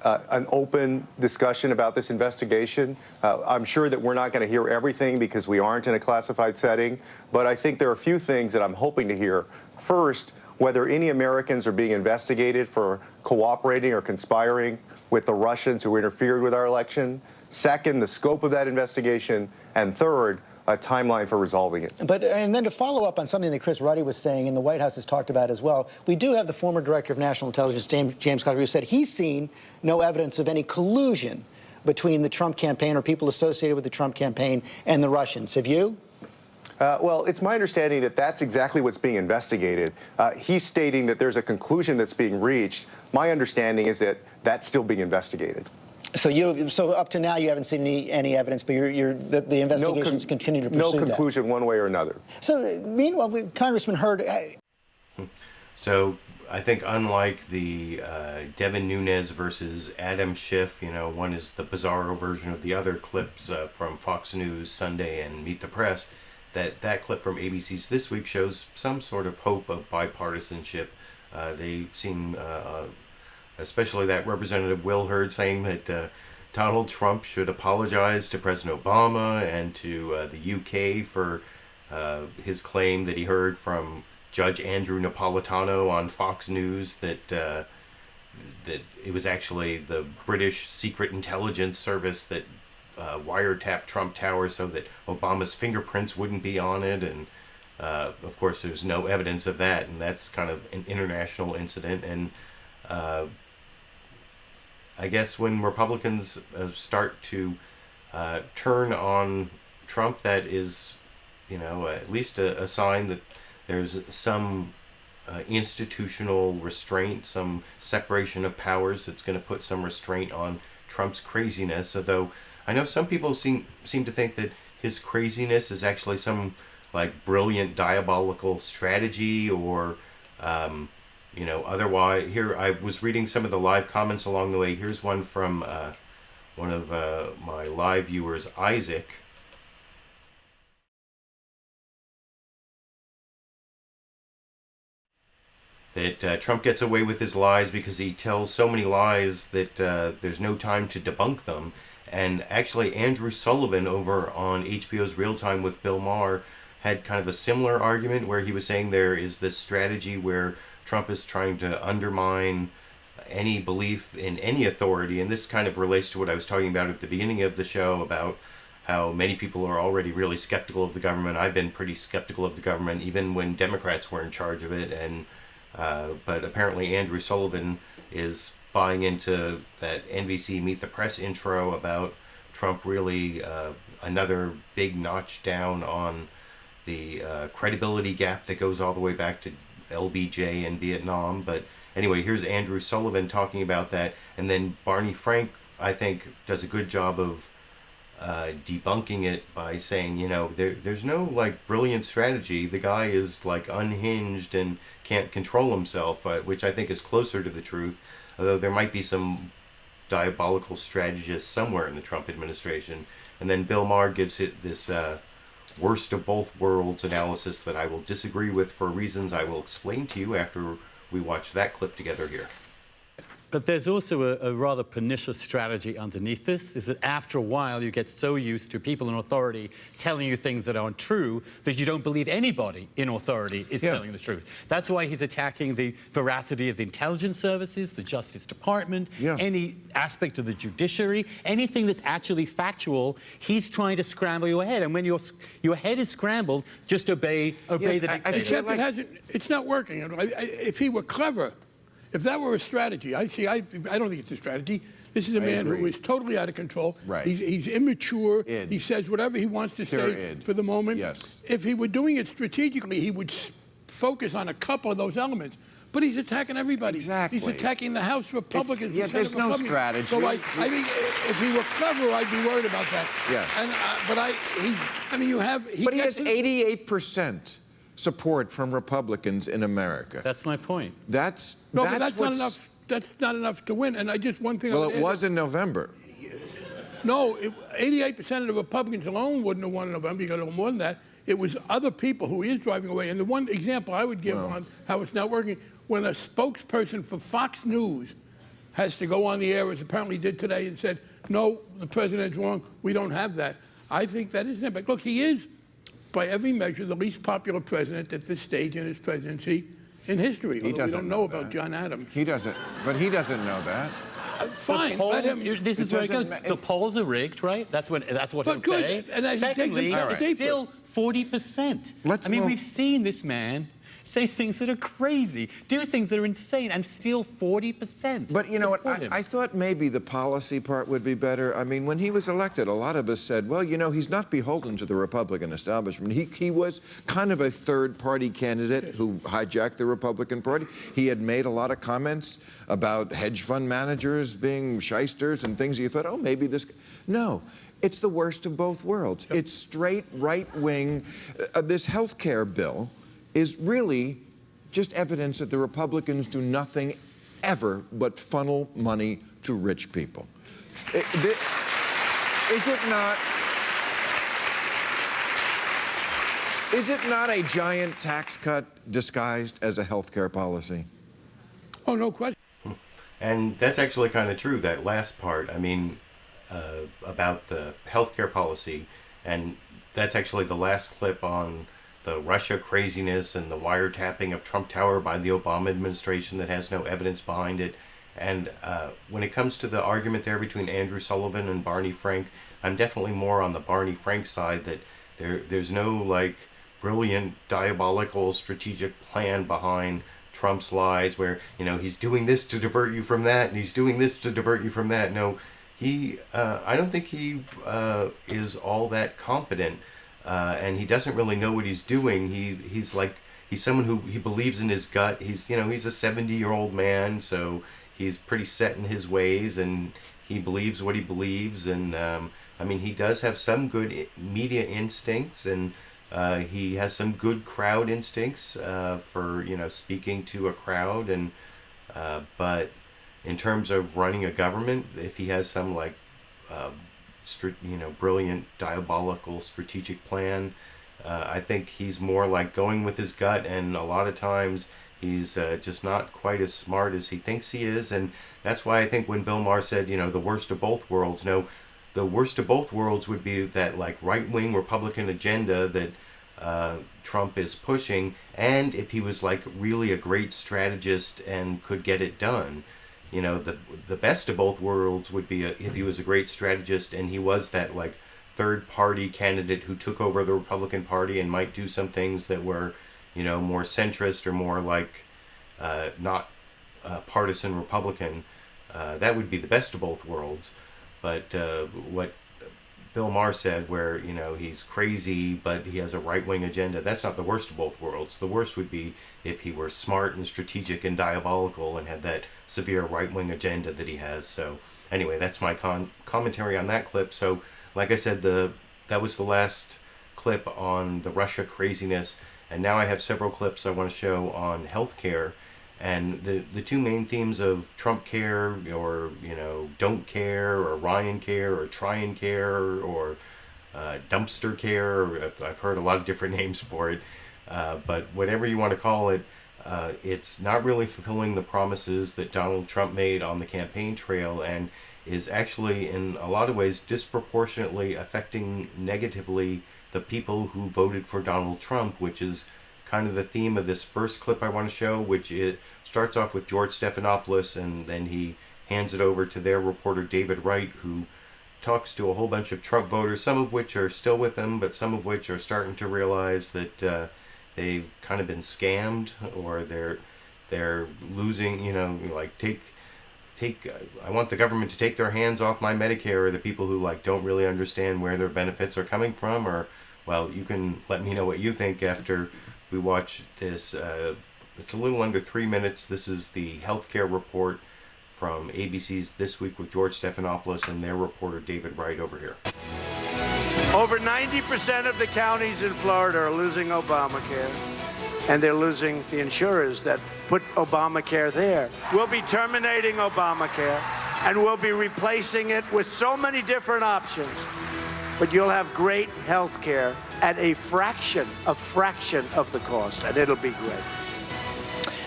an open discussion about this investigation. I'm sure that we're not going to hear everything because we aren't in a classified setting, but I think there are a few things that I'm hoping to hear. First, whether any Americans are being investigated for cooperating or conspiring with the Russians who interfered with our election. Second, the scope of that investigation. And third, a timeline for resolving it. And then to follow up on something that Chris Ruddy was saying and the White House has talked about as well, we do have the former Director of National Intelligence, James Comey, who said he's seen no evidence of any collusion between the Trump campaign or people associated with the Trump campaign and the Russians. Have you? Well, it's my understanding that that's exactly what's being investigated. He's stating that there's a conclusion that's being reached. My understanding is that that's still being investigated. So up to now you haven't seen any evidence, but the investigations continue to pursue No conclusion that. One way or another. So meanwhile, Congressman Hurd. So I think unlike the Devin Nunes versus Adam Schiff, you know, one is the bizarro version of the other clips from Fox News Sunday and Meet the Press. That clip from ABC's This Week shows some sort of hope of bipartisanship. They seem, especially that Representative Will Hurd saying that Donald Trump should apologize to President Obama and to the UK for his claim that he heard from Judge Andrew Napolitano on Fox News that it was actually the British Secret Intelligence Service that wiretapped Trump Tower so that Obama's fingerprints wouldn't be on it, and of course there's no evidence of that, and that's kind of an international incident. And I guess when Republicans start to turn on Trump, that is, you know, at least a sign that there's some institutional restraint, some separation of powers that's going to put some restraint on Trump's craziness. Although I know some people seem to think that his craziness is actually some like brilliant diabolical strategy or you know, otherwise. Here I was reading some of the live comments along the way. Here's one from one of my live viewers, Isaac. That Trump gets away with his lies because he tells so many lies that there's no time to debunk them. And actually, Andrew Sullivan over on HBO's Real Time with Bill Maher had kind of a similar argument where he was saying there is this strategy where Trump is trying to undermine any belief in any authority. And this kind of relates to what I was talking about at the beginning of the show about how many people are already really skeptical of the government. I've been pretty skeptical of the government even when Democrats were in charge of it. And but apparently Andrew Sullivan is buying into that NBC Meet the Press intro about Trump really another big notch down on the credibility gap that goes all the way back to LBJ in Vietnam. But anyway, here's Andrew Sullivan talking about that, and then Barney Frank, I think, does a good job of debunking it by saying, you know, there's no like brilliant strategy. The guy is like unhinged and can't control himself, which I think is closer to the truth. Although there might be some diabolical strategist somewhere in the Trump administration. And then Bill Maher gives it this worst of both worlds analysis that I will disagree with for reasons I will explain to you after we watch that clip together here. But there's also a rather pernicious strategy underneath this, is that after a while you get so used to people in authority telling you things that aren't true that you don't believe anybody in authority is telling the truth. That's why he's attacking the veracity of the intelligence services, the Justice Department, any aspect of the judiciary, anything that's actually factual, he's trying to scramble your head. And when your head is scrambled, just obey the dictator. It's not working. If he were clever, if that were a strategy, I don't think it's a strategy. This is a man who is totally out of control. Right. He's immature. He says whatever he wants to say for the moment. Yes. If he were doing it strategically, he would focus on a couple of those elements. But he's attacking everybody. Exactly. He's attacking the House Republicans. There's no strategy. So I think if he were clever, I'd be worried about that. Yeah. And he has 88% support from Republicans in America. That's my point. That's not enough. That's not enough to win. And one thing. Well, it was in November. No, 88% of the Republicans alone wouldn't have won in November. You got a little more than that. It was other people who he is driving away. And the one example I would give on how it's not working, when a spokesperson for Fox News has to go on the air, as apparently did today, and said, no, the president's wrong, we don't have that. I think that is an impact. Look, he is, by every measure, the least popular president at this stage in his presidency in history. We don't know about John Adams. He doesn't, but he doesn't know that. Fine, polls, let him. This is where it goes. The polls are rigged, right? That's what he'll say. And secondly, it's still 40%. I mean, we've seen this man say things that are crazy, do things that are insane, and steal 40%. But you know what? I thought maybe the policy part would be better. I mean, when he was elected, a lot of us said, well, you know, he's not beholden to the Republican establishment. He was kind of a third-party candidate who hijacked the Republican Party. He had made a lot of comments about hedge fund managers being shysters and things. You thought, oh, maybe this... No. It's the worst of both worlds. It's straight right-wing. This health care bill is really just evidence that the Republicans do nothing ever but funnel money to rich people. Is it not a giant tax cut disguised as a health care policy? Oh, no question. And that's actually kind of true, that last part. I mean, about the healthcare policy, and that's actually the last clip on the Russia craziness and the wiretapping of Trump Tower by the Obama administration that has no evidence behind it. And when it comes to the argument there between Andrew Sullivan and Barney Frank, I'm definitely more on the Barney Frank side, that there's no like brilliant diabolical strategic plan behind Trump's lies where, you know, he's doing this to divert you from that and he's doing this to divert you from that. No, I don't think he is all that competent. And he doesn't really know what he's doing. He's someone who he believes in his gut. He's a 70-year-old man, so he's pretty set in his ways, and he believes what he believes. And I mean, he does have some good media instincts, and he has some good crowd instincts for speaking to a crowd. And but in terms of running a government, if he has some brilliant, diabolical, strategic plan, I think he's more like going with his gut, and a lot of times he's just not quite as smart as he thinks he is. And that's why I think when Bill Maher said, the worst of both worlds, the worst of both worlds would be that right-wing Republican agenda that Trump is pushing, and if he was really a great strategist and could get it done. The best of both worlds would be if he was a great strategist and he was that third-party candidate who took over the Republican Party and might do some things that were, more centrist or more not partisan Republican. That would be the best of both worlds. But what Bill Maher said, where he's crazy but he has a right-wing agenda, that's not the worst of both worlds. The worst would be if he were smart and strategic and diabolical and had that severe right-wing agenda that he has. So anyway, that's my commentary on that clip. So like I said, that was the last clip on the Russia craziness, and now I have several clips I want to show on healthcare. And the two main themes of TRUMPCARE, or Don't Care, or RYANCARE, or TRYANCARE, or Dumpster Care. I've heard a lot of different names for it, but whatever you want to call it, it's not really fulfilling the promises that Donald Trump made on the campaign trail, and is actually in a lot of ways disproportionately affecting negatively the people who voted for Donald Trump, which is kind of the theme of this first clip I want to show, which it starts off with George Stephanopoulos, and then he hands it over to their reporter David Wright, who talks to a whole bunch of Trump voters, some of which are still with him, but some of which are starting to realize that they've kind of been scammed, or they're losing, you know, like I want the government to take their hands off my Medicare, or the people who like don't really understand where their benefits are coming from, or, well, you can let me know what you think after we watch this. It's a little under 3 minutes. This is the healthcare report from ABC's This Week with George Stephanopoulos and their reporter David Wright over here. Over 90% of the counties in Florida are losing Obamacare, and they're losing the insurers that put Obamacare there. We'll be terminating Obamacare, and we'll be replacing it with so many different options. But you'll have great health care at a fraction of the cost, and it'll be great.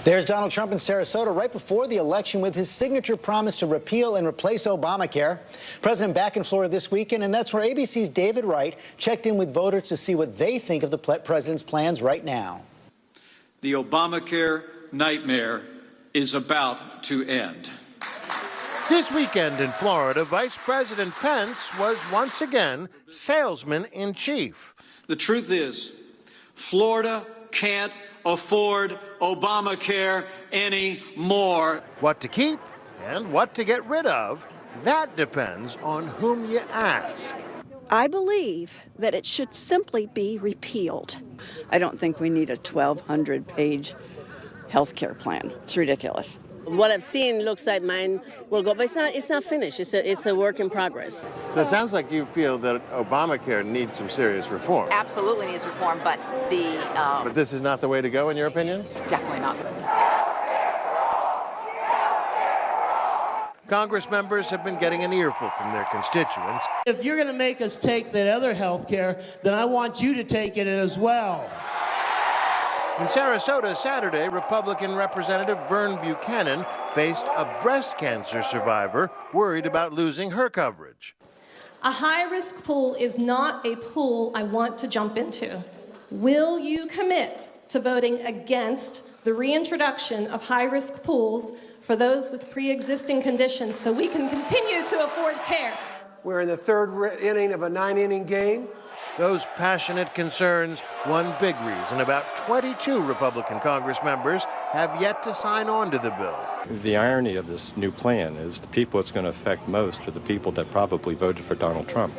There's Donald Trump in Sarasota right before the election with his signature promise to repeal and replace Obamacare. President back in Florida this weekend, and that's where ABC's David Wright checked in with voters to see what they think of the president's plans right now. The Obamacare nightmare is about to end. This weekend in Florida, Vice President Pence was once again salesman-in-chief. The truth is, Florida can't afford Obamacare anymore. What to keep and what to get rid of, that depends on whom you ask. I believe that it should simply be repealed. I don't think we need a 1,200-page health care plan. It's ridiculous. What I've seen looks like mine will go, but it's not finished. It's a work in progress. So it sounds like you feel that Obamacare needs some serious reform. Absolutely needs reform, but But this is not the way to go, in your opinion? Definitely not. Congress members have been getting an earful from their constituents. If you're going to make us take that other health care, then I want you to take it as well. In Sarasota Saturday, Republican Representative Vern Buchanan faced a breast cancer survivor worried about losing her coverage. A high-risk pool is not a pool I want to jump into. Will you commit to voting against the reintroduction of high-risk pools for those with pre-existing conditions so we can continue to afford care? We're in the third inning of a 9-inning game. Those passionate concerns, one big reason about 22 Republican Congress members have yet to sign on to the bill. The irony of this new plan is the people it's going to affect most are the people that probably voted for Donald Trump.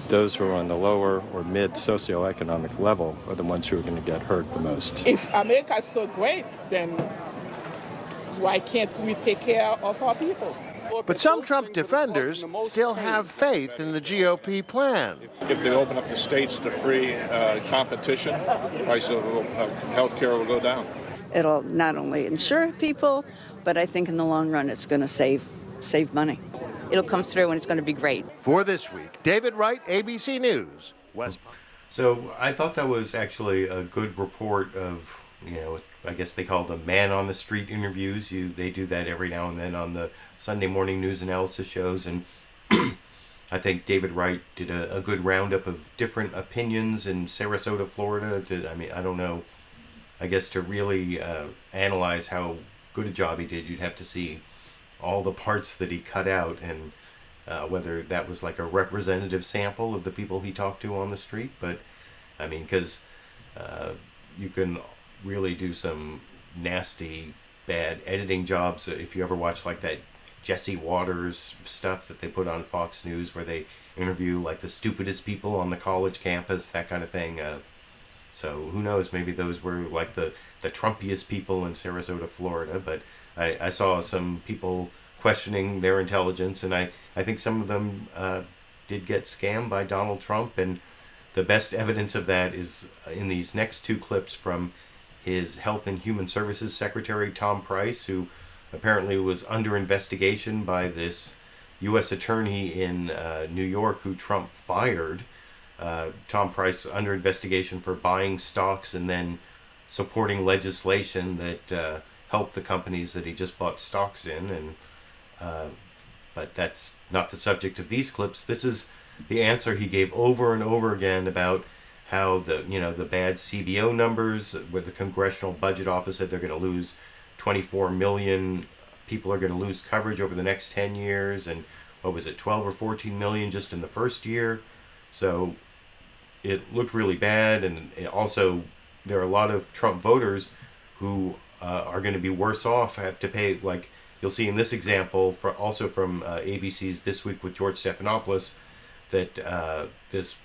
Those who are on the lower or mid socioeconomic level are the ones who are going to get hurt the most. If America is so great, then why can't we take care of our people? But some Trump defenders still have faith in the GOP plan. If they open up the states to free competition, the price of health care will go down. It'll not only insure people, but I think in the long run it's going to save money. It'll come through and it's going to be great. For this week, David Wright, ABC News, West Palm. So I thought that was actually a good report of, you know, I guess they call them man on the street interviews. They do that every now and then on the Sunday morning news analysis shows, and I think David Wright did a good roundup of different opinions in Sarasota, Florida. I don't know. I guess to really analyze how good a job he did, you'd have to see all the parts that he cut out, and whether that was like a representative sample of the people he talked to on the street. But I mean, because you can really do some nasty, bad editing jobs if you ever watch like that Jesse Waters stuff that they put on Fox News where they interview like the stupidest people on the college campus, that kind of thing. So who knows, maybe those were like the Trumpiest people in Sarasota, Florida. But I saw some people questioning their intelligence, and I think some of them did get scammed by Donald Trump. And the best evidence of that is in these next two clips from his Health and Human Services Secretary, Tom Price, who apparently was under investigation by this U.S. attorney in New York who Trump fired. Tom Price under investigation for buying stocks and then supporting legislation that helped the companies that he just bought stocks in, and but that's not the subject of these clips. This is the answer he gave over and over again about how the bad CBO numbers, where the Congressional Budget Office said they're going to lose 24 million people are going to lose coverage over the next 10 years, and what was it, 12 or 14 million just in the first year. So it looked really bad, and also there are a lot of Trump voters who are going to be worse off, have to pay, like you'll see in this example, also from ABC's This Week with George Stephanopoulos, that this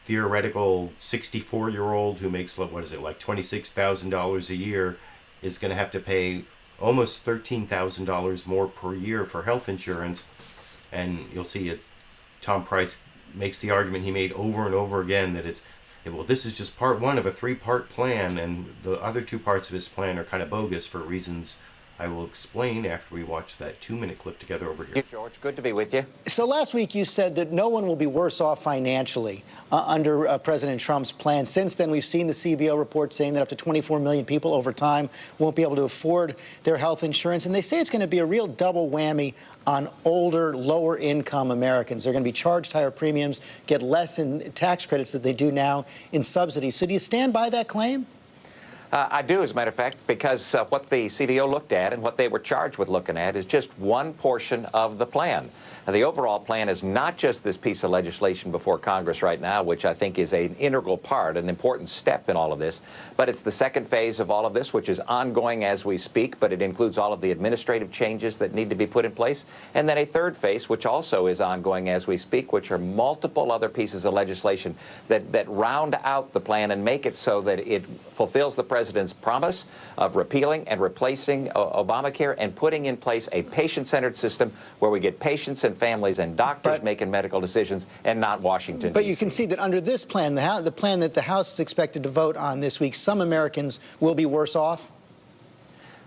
theoretical 64-year-old who makes, what is it, like $26,000 a year is going to have to pay almost $13,000 more per year for health insurance. And you'll see Tom Price makes the argument he made over and over again that well, this is just part one of a 3-part plan, and the other 2 parts of his plan are kind of bogus for reasons I will explain after we watch that 2-minute clip together over here. George, good to be with you. So last week you said that no one will be worse off financially under President Trump's plan. Since then, we've seen the CBO report saying that up to 24 million people over time won't be able to afford their health insurance. And they say it's going to be a real double whammy on older, lower-income Americans. They're going to be charged higher premiums, get less in tax credits than they do now in subsidies. So do you stand by that claim? I do, as a matter of fact, because what the CBO looked at and what they were charged with looking at is just one portion of the plan. Now, the overall plan is not just this piece of legislation before Congress right now, which I think is an integral part, an important step in all of this, but it's the second phase of all of this, which is ongoing as we speak, but it includes all of the administrative changes that need to be put in place, and then a third phase, which also is ongoing as we speak, which are multiple other pieces of legislation that round out the plan and make it so that it fulfills the President's promise of repealing and replacing Obamacare and putting in place a patient-centered system where we get patients and families and doctors making medical decisions and not Washington, But D.C. you can see that under this plan, the plan that the House is expected to vote on this week, some Americans will be worse off?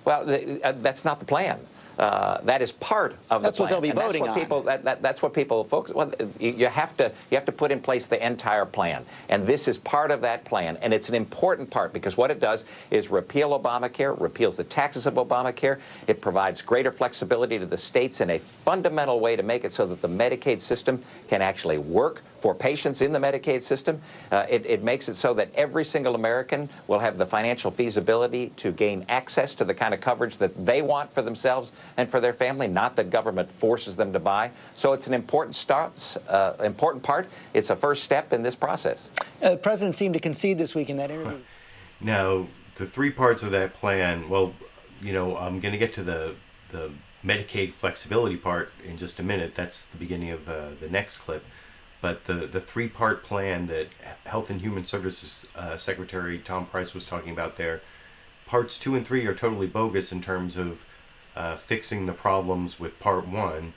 Well, that's not the plan. That is part of the plan. That's what they'll be voting on. That's what people focus. Well, you have to put in place the entire plan, and this is part of that plan, and it's an important part because what it does is repeal Obamacare, repeals the taxes of Obamacare. It provides greater flexibility to the states in a fundamental way to make it so that the Medicaid system can actually work for patients in the Medicaid system. It makes it so that every single American will have the financial feasibility to gain access to the kind of coverage that they want for themselves and for their family, not that government forces them to buy. So it's an important important part. It's a first step in this process. The President seemed to concede this week in that interview. Now, the 3 parts of that plan, well, I'm going to get to the Medicaid flexibility part in just a minute. That's the beginning of the next clip. But the 3-part plan that Health and Human Services Secretary Tom Price was talking about there, parts 2 and 3 are totally bogus in terms of fixing the problems with part 1.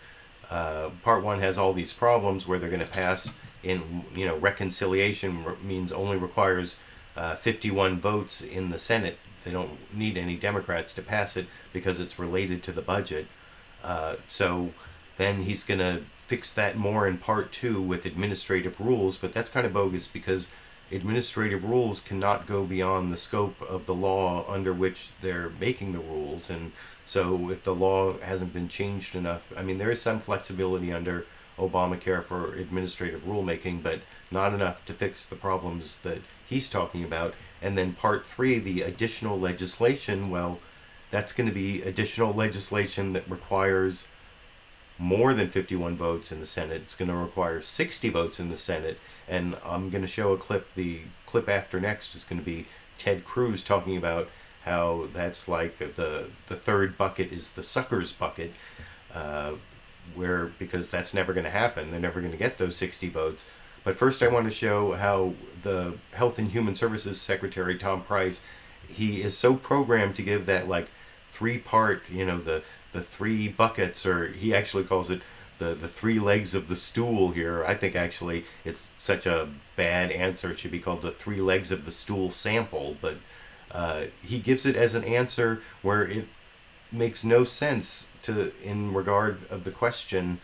Part 1 has all these problems where they're going to pass in, reconciliation means only requires 51 votes in the Senate. They don't need any Democrats to pass it because it's related to the budget. So then he's going to fix that more in part 2 with administrative rules, but that's kind of bogus because administrative rules cannot go beyond the scope of the law under which they're making the rules. And so if the law hasn't been changed enough, I mean, there is some flexibility under Obamacare for administrative rulemaking, but not enough to fix the problems that he's talking about. And then part 3, the additional legislation, well, that's going to be additional legislation that requires more than 51 votes in the Senate. It's going to require 60 votes in the Senate. And I'm going to show a clip. The clip after next is going to be Ted Cruz talking about how that's like the third bucket is the sucker's bucket, because that's never going to happen. They're never going to get those 60 votes. But first I want to show how the Health and Human Services Secretary, Tom Price, he is so programmed to give that like 3-part, the 3 buckets, or he actually calls it the 3 legs of the stool here. I think actually it's such a bad answer. It should be called the 3 legs of the stool sample. But he gives it as an answer where it makes no sense in regard of the question.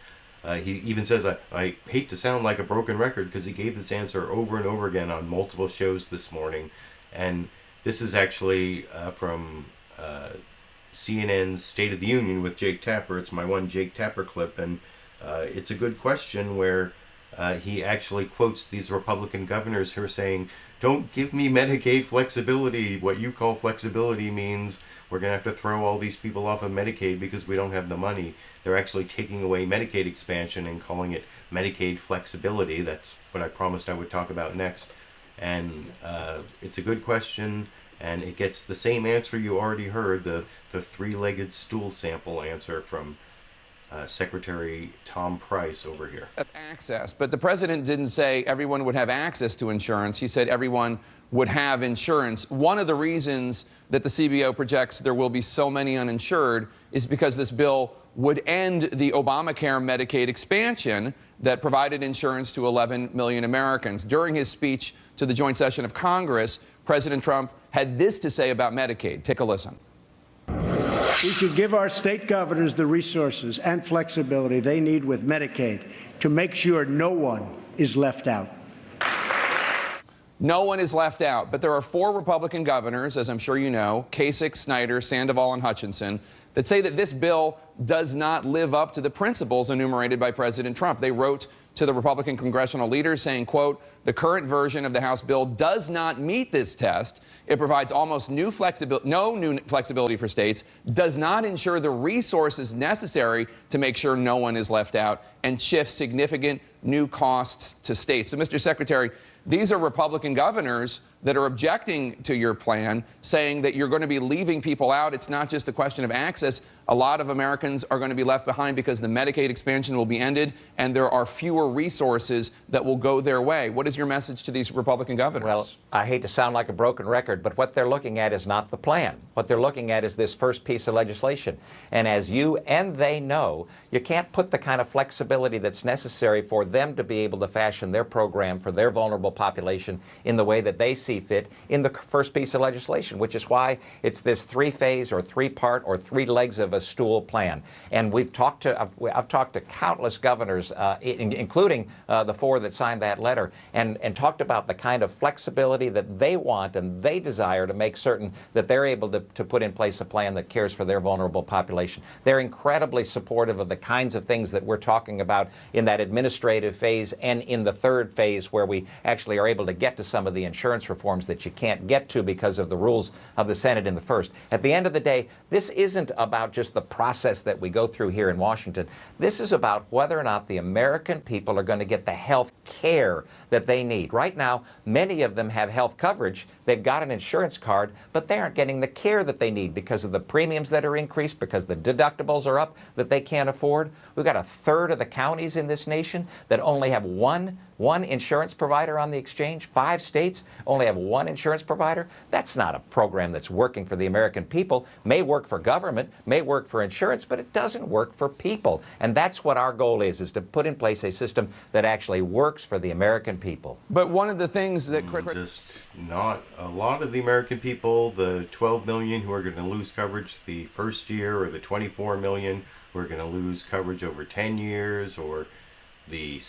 He even says, I hate to sound like a broken record because he gave this answer over and over again on multiple shows this morning. And This is actually from CNN's State of the Union with Jake Tapper. It's my one Jake Tapper clip, and it's a good question where he actually quotes these Republican governors who are saying, don't give me Medicaid flexibility. What you call flexibility means we're going to have to throw all these people off of Medicaid because we don't have the money. They're actually taking away Medicaid expansion and calling it Medicaid flexibility. That's what I promised I would talk about next. And it's a good question, and it gets the same answer you already heard, the three-legged stool sample answer from Secretary Tom Price over here. Access, but the president didn't say everyone would have access to insurance. He said everyone would have insurance. One of the reasons that the CBO projects there will be so many uninsured is because this bill would end the Obamacare Medicaid expansion that provided insurance to 11 million Americans. During his speech to the joint session of Congress, President Trump had this to say about Medicaid. Take a listen. We should give our state governors the resources and flexibility they need with Medicaid to make sure no one is left out. No one is left out, but there are 4 Republican governors, as I'm sure you know, Kasich, Snyder, Sandoval, and Hutchinson, that say that this bill does not live up to the principles enumerated by President Trump. They wrote to the Republican congressional leaders saying, quote, the current version of the House bill does not meet this test. It provides almost no new flexibility for states, does not ensure the resources necessary to make sure no one is left out, and shifts significant new costs to states. So, Mr. Secretary, these are Republican governors that are objecting to your plan, saying that you're going to be leaving people out. It's not just a question of access. A lot of Americans are going to be left behind because the Medicaid expansion will be ended and there are fewer resources that will go their way. What is your message to these Republican governors? Well, I hate to sound like a broken record, but what they're looking at is not the plan. What they're looking at is this first piece of legislation. And as you and they know, you can't put the kind of flexibility that's necessary for them to be able to fashion their program for their vulnerable population in the way that they see fit in the first piece of legislation, which is why it's this 3-phase or 3-part or 3 legs of a stool plan. And I've talked to countless governors, including the 4 that signed that letter, and talked about the kind of flexibility that they want and they desire to make certain that they're able to put in place a plan that cares for their vulnerable population. They're incredibly supportive of the kinds of things that we're talking about in that administrative phase and in the 3rd phase where we actually are able to get to some of the insurance reforms that you can't get to because of the rules of the Senate in the first. At the end of the day, this isn't about just the process that we go through here in Washington. This is about whether or not the American people are going to get the health care that they need. Right now, many of them have health coverage. They've got an insurance card, but they aren't getting the care that they need because of the premiums that are increased, because the deductibles are up that they can't afford. We've got 1/3 of the counties in this nation that only have one insurance provider on the exchange. 5 states only have 1 insurance provider. That's not a program that's working for the American people. May work for government, may work for insurance, but it doesn't work for people. And that's what our goal is to put in place a system that actually works for the American people. But one of the things that... Just not a lot of the American people, the 12 million who are going to lose coverage the first year, or the 24 million who are going to lose coverage over 10 years, or the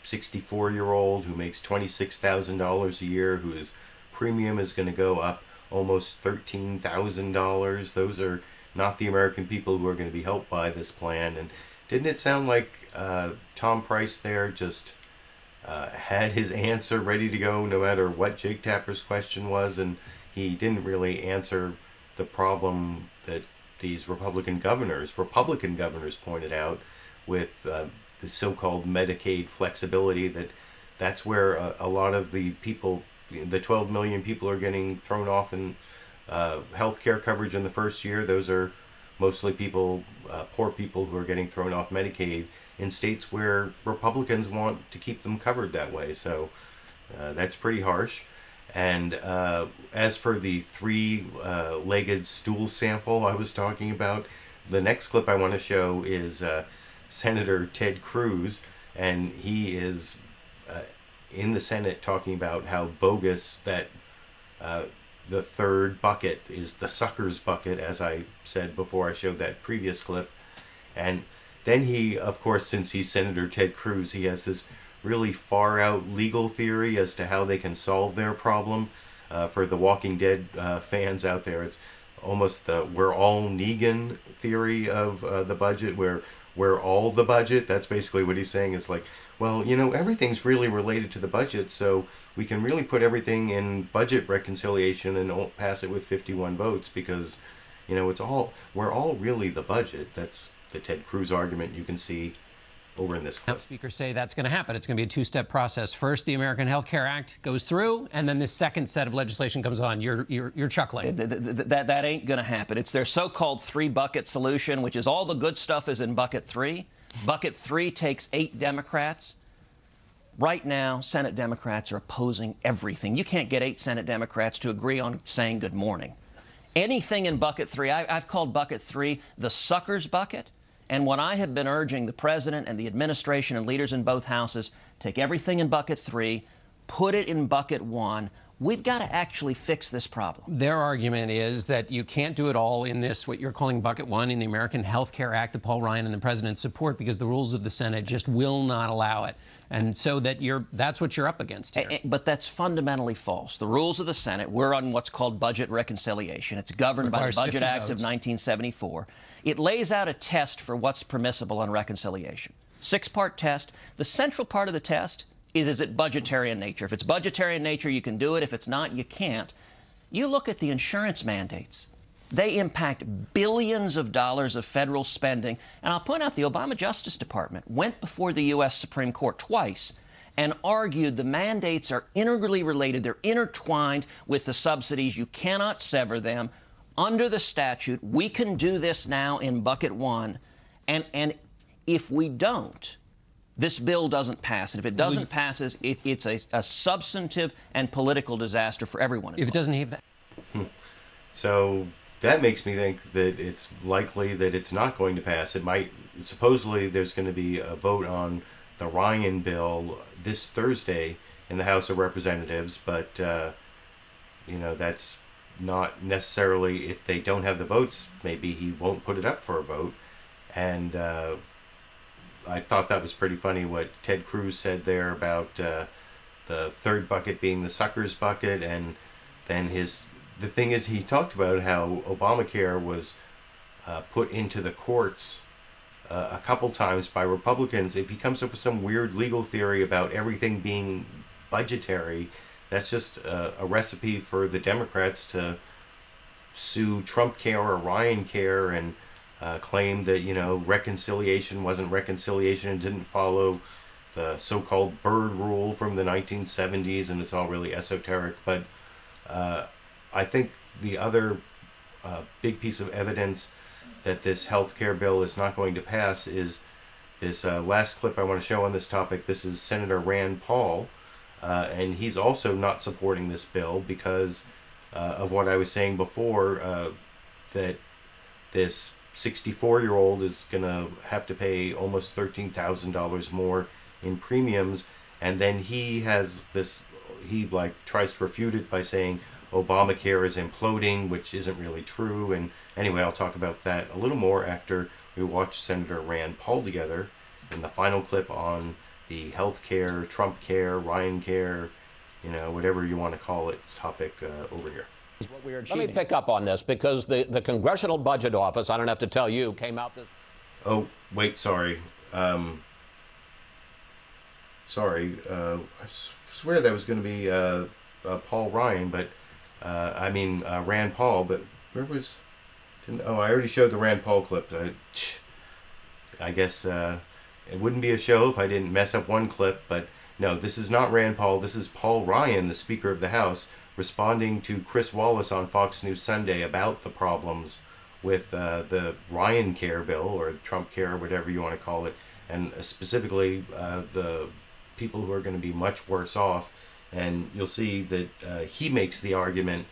64-year-old who makes $26,000 a year, whose premium is going to go up almost $13,000. Those are not the American people who are going to be helped by this plan. And didn't it sound like Tom Price there just had his answer ready to go no matter what Jake Tapper's question was, and he didn't really answer the problem that these Republican governors pointed out with the so-called Medicaid flexibility, that's where a lot of the people, the 12 million people, are getting thrown off in health care coverage in the first year. Those are mostly people, poor people, who are getting thrown off Medicaid in states where Republicans want to keep them covered that way. So that's pretty harsh. And as for the 3-legged stool sample I was talking about, the next clip I want to show is Senator Ted Cruz, and he is in the Senate talking about how bogus that the 3rd bucket is, the suckers bucket, as I said before I showed that previous clip. And then he, of course, since he's Senator Ted Cruz, he has this really far out legal theory as to how they can solve their problem. for the Walking Dead fans out there, it's almost the we're all Negan theory of the budget, where we're all the budget. That's basically what he's saying. Is like, well, you know, everything's really related to the budget, so we can really put everything in budget reconciliation and pass it with 51 votes because, you know, we're all really the budget. That's the Ted Cruz argument you can see over in this clip. Speakers say that's going to happen. It's going to be a two-step process. First, the American Health Care Act goes through, and then this second set of legislation comes on. You're chuckling. That ain't going to happen. It's their so-called three-bucket solution, which is all the good stuff is in bucket 3. Bucket 3 takes 8 Democrats. Right now, Senate Democrats are opposing everything. You can't get 8 Senate Democrats to agree on saying good morning. Anything in bucket 3, I've called bucket 3 the suckers bucket. And what I have been urging the president and the administration and leaders in both houses, take everything in bucket 3, put it in bucket 1. We've got to actually fix this problem. Their argument is that you can't do it all in this, what you're calling bucket 1 in the American Health Care Act that Paul Ryan and the president support because the rules of the Senate just will not allow it. And so that's what you're up against here. But that's fundamentally false. The rules of the Senate, we're on what's called budget reconciliation. It's governed by the Budget Act of 1974. It lays out a test for what's permissible on reconciliation. 6-part test. The central part of the test is it budgetary in nature? If it's budgetary in nature, you can do it. If it's not, you can't. You look at the insurance mandates. They impact billions of dollars of federal spending. And I'll point out the Obama Justice Department went before the U.S. Supreme Court twice and argued the mandates are integrally related. They're intertwined with the subsidies. You cannot sever them. Under the statute, we can do this now in bucket 1. And if we don't, this bill doesn't pass. And if it doesn't pass, it's a substantive and political disaster for everyone involved. If it doesn't have that. So that makes me think that it's likely that it's not going to pass. It might, supposedly there's going to be a vote on the Ryan bill this Thursday in the House of Representatives, but, you know, that's not necessarily, if they don't have the votes, maybe he won't put it up for a vote. And I thought that was pretty funny what Ted Cruz said there about the third bucket being the suckers bucket, and then the thing is, he talked about how Obamacare was put into the courts a couple times by Republicans. If he comes up with some weird legal theory about everything being budgetary, that's just a recipe for the Democrats to sue TRUMPCARE or RYANCARE and claim that, you know, reconciliation wasn't reconciliation and didn't follow the so-called Byrd rule from the 1970s, and it's all really esoteric. But I think the other big piece of evidence that this health care bill is not going to pass is this last clip I want to show on this topic. This is Senator Rand Paul, and he's also not supporting this bill because of what I was saying before, that this 64-year-old is going to have to pay almost $13,000 more in premiums, and then he tries to refute it by saying Obamacare is imploding, which isn't really true. And anyway, I'll talk about that a little more after we watch Senator Rand Paul together in the final clip on the healthcare, TRUMPCARE, RYANCARE, you know, whatever you want to call it, topic over here. Let me pick up on this because the Congressional Budget Office, I don't have to tell you, came out this... Oh, wait, sorry. I swear that was going to be Paul Ryan, but I mean Rand Paul, but where was... I already showed the Rand Paul clip. I guess it wouldn't be a show if I didn't mess up one clip, but no, this is not Rand Paul. This is Paul Ryan, the Speaker of the House, responding to Chris Wallace on Fox News Sunday about the problems with the RYANCARE bill, or TRUMPCARE, whatever you want to call it, and specifically the people who are going to be much worse off. And you'll see that he makes the argument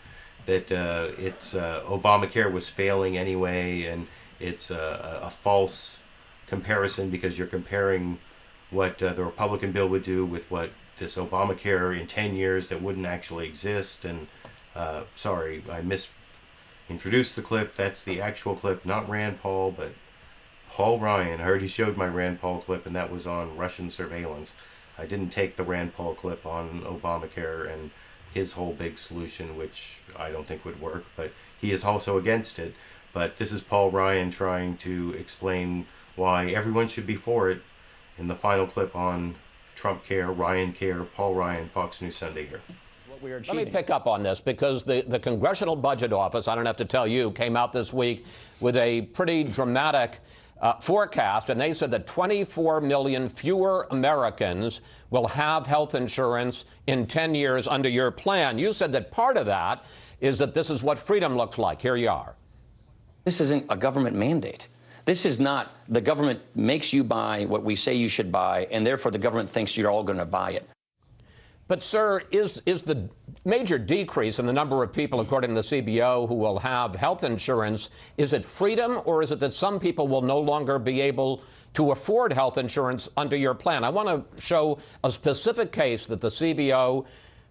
that it's Obamacare was failing anyway, and it's a false comparison because you're comparing what the Republican bill would do with what this Obamacare in 10 years that wouldn't actually exist. And sorry, I misintroduced the clip. That's the actual clip, not Rand Paul, but Paul Ryan. I already showed my Rand Paul clip, and that was on Russian surveillance. I didn't take the Rand Paul clip on Obamacare, and his whole big solution, which I don't think would work, but he is also against it. But this is Paul Ryan trying to explain why everyone should be for it in the final clip on TRUMPCARE, RYANCARE, Paul Ryan, Fox News Sunday here. Let me pick up on this because the Congressional Budget Office, I don't have to tell you, came out this week with a pretty dramatic forecast, and they said that 24 million fewer Americans will have health insurance in 10 years under your plan. You said that part of that is that this is what freedom looks like. Here you are. This isn't a government mandate. This is not the government makes you buy what we say you should buy, and therefore the government thinks you're all going to buy it. But, sir, is the major decrease in the number of people, according to the CBO, who will have health insurance, is it freedom, or is it that some people will no longer be able to afford health insurance under your plan? I want to show a specific case that the CBO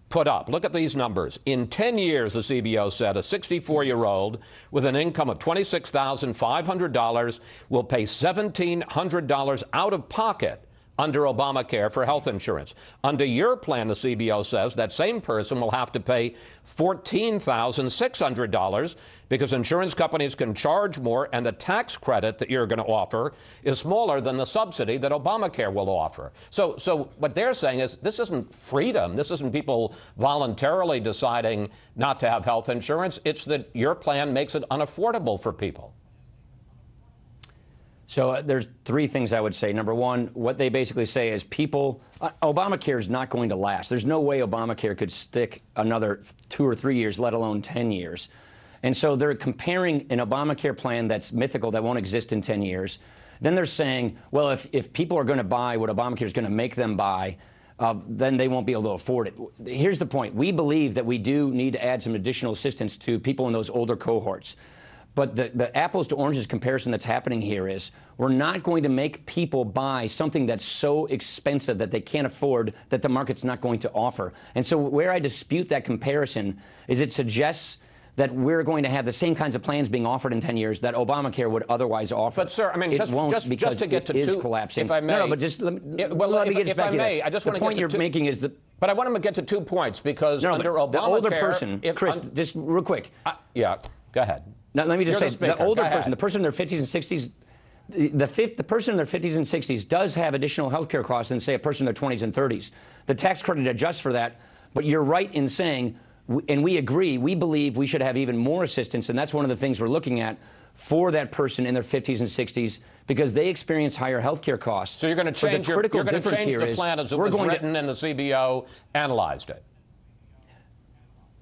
put up. Look at these numbers. In 10 years, the CBO said, a 64-year-old with an income of $26,500 will pay $1,700 out of pocket under Obamacare for health insurance. Under your plan, the CBO says, that same person will have to pay $14,600 because insurance companies can charge more, and the tax credit that you're going to offer is smaller than the subsidy that Obamacare will offer. So what they're saying is this isn't freedom. This isn't people voluntarily deciding not to have health insurance. It's that your plan makes it unaffordable for people. So there's three things I would say. Number one, what they basically say is Obamacare is not going to last. There's no way Obamacare could stick another 2 or 3 years, let alone 10 years. And so they're comparing an Obamacare plan that's mythical, that won't exist in 10 years. Then they're saying, well, if people are going to buy what Obamacare is going to make them buy, then they won't be able to afford it. Here's the point. We believe that we do need to add some additional assistance to people in those older cohorts. But the apples to oranges comparison that's happening here is we're not going to make people buy something that's so expensive that they can't afford, that the market's not going to offer. And so where I dispute that comparison is it suggests that we're going to have the same kinds of plans being offered in 10 years that Obamacare would otherwise offer. But, sir, I mean, just to get to two, collapsing. if I may. No, but just let me if I may, I just want to get to the point you're making is that. But I want to get to 2 points because under Obamacare, the older person, Chris, just real quick. Yeah, go ahead. Now, let me just say, the older person, the person in their 50s and 60s, the person in their 50s and 60s does have additional health care costs than, say, a person in their 20s and 30s. The tax credit adjusts for that, but you're right in saying, and we agree, we believe we should have even more assistance, and that's one of the things we're looking at for that person in their 50s and 60s, because they experience higher health care costs. So you're going to change the plan as it was written and the CBO analyzed it.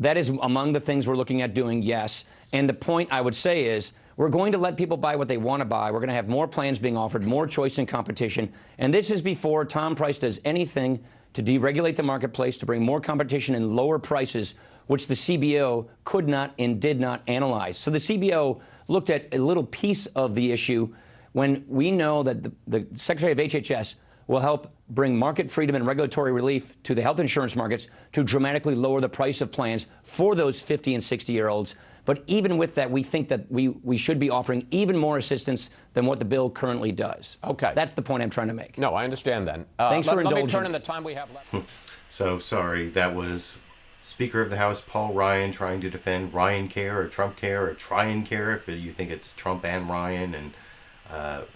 That is among the things we're looking at doing, yes. And the point I would say is we're going to let people buy what they want to buy. We're going to have more plans being offered, more choice and competition. And this is before Tom Price does anything to deregulate the marketplace, to bring more competition and lower prices, which the CBO could not and did not analyze. So the CBO looked at a little piece of the issue when we know that the Secretary of HHS will help bring market freedom and regulatory relief to the health insurance markets to dramatically lower the price of plans for those 50 and 60-year-olds. But even with that, we think that we should be offering even more assistance than what the bill currently does. Okay. That's the point I'm trying to make. No, I understand then. Thanks for indulging. Let me turn in the time we have left. So, sorry, that was Speaker of the House Paul Ryan trying to defend RYANCARE or TRUMPCARE or TRYANCARE if you think it's Trump and Ryan. And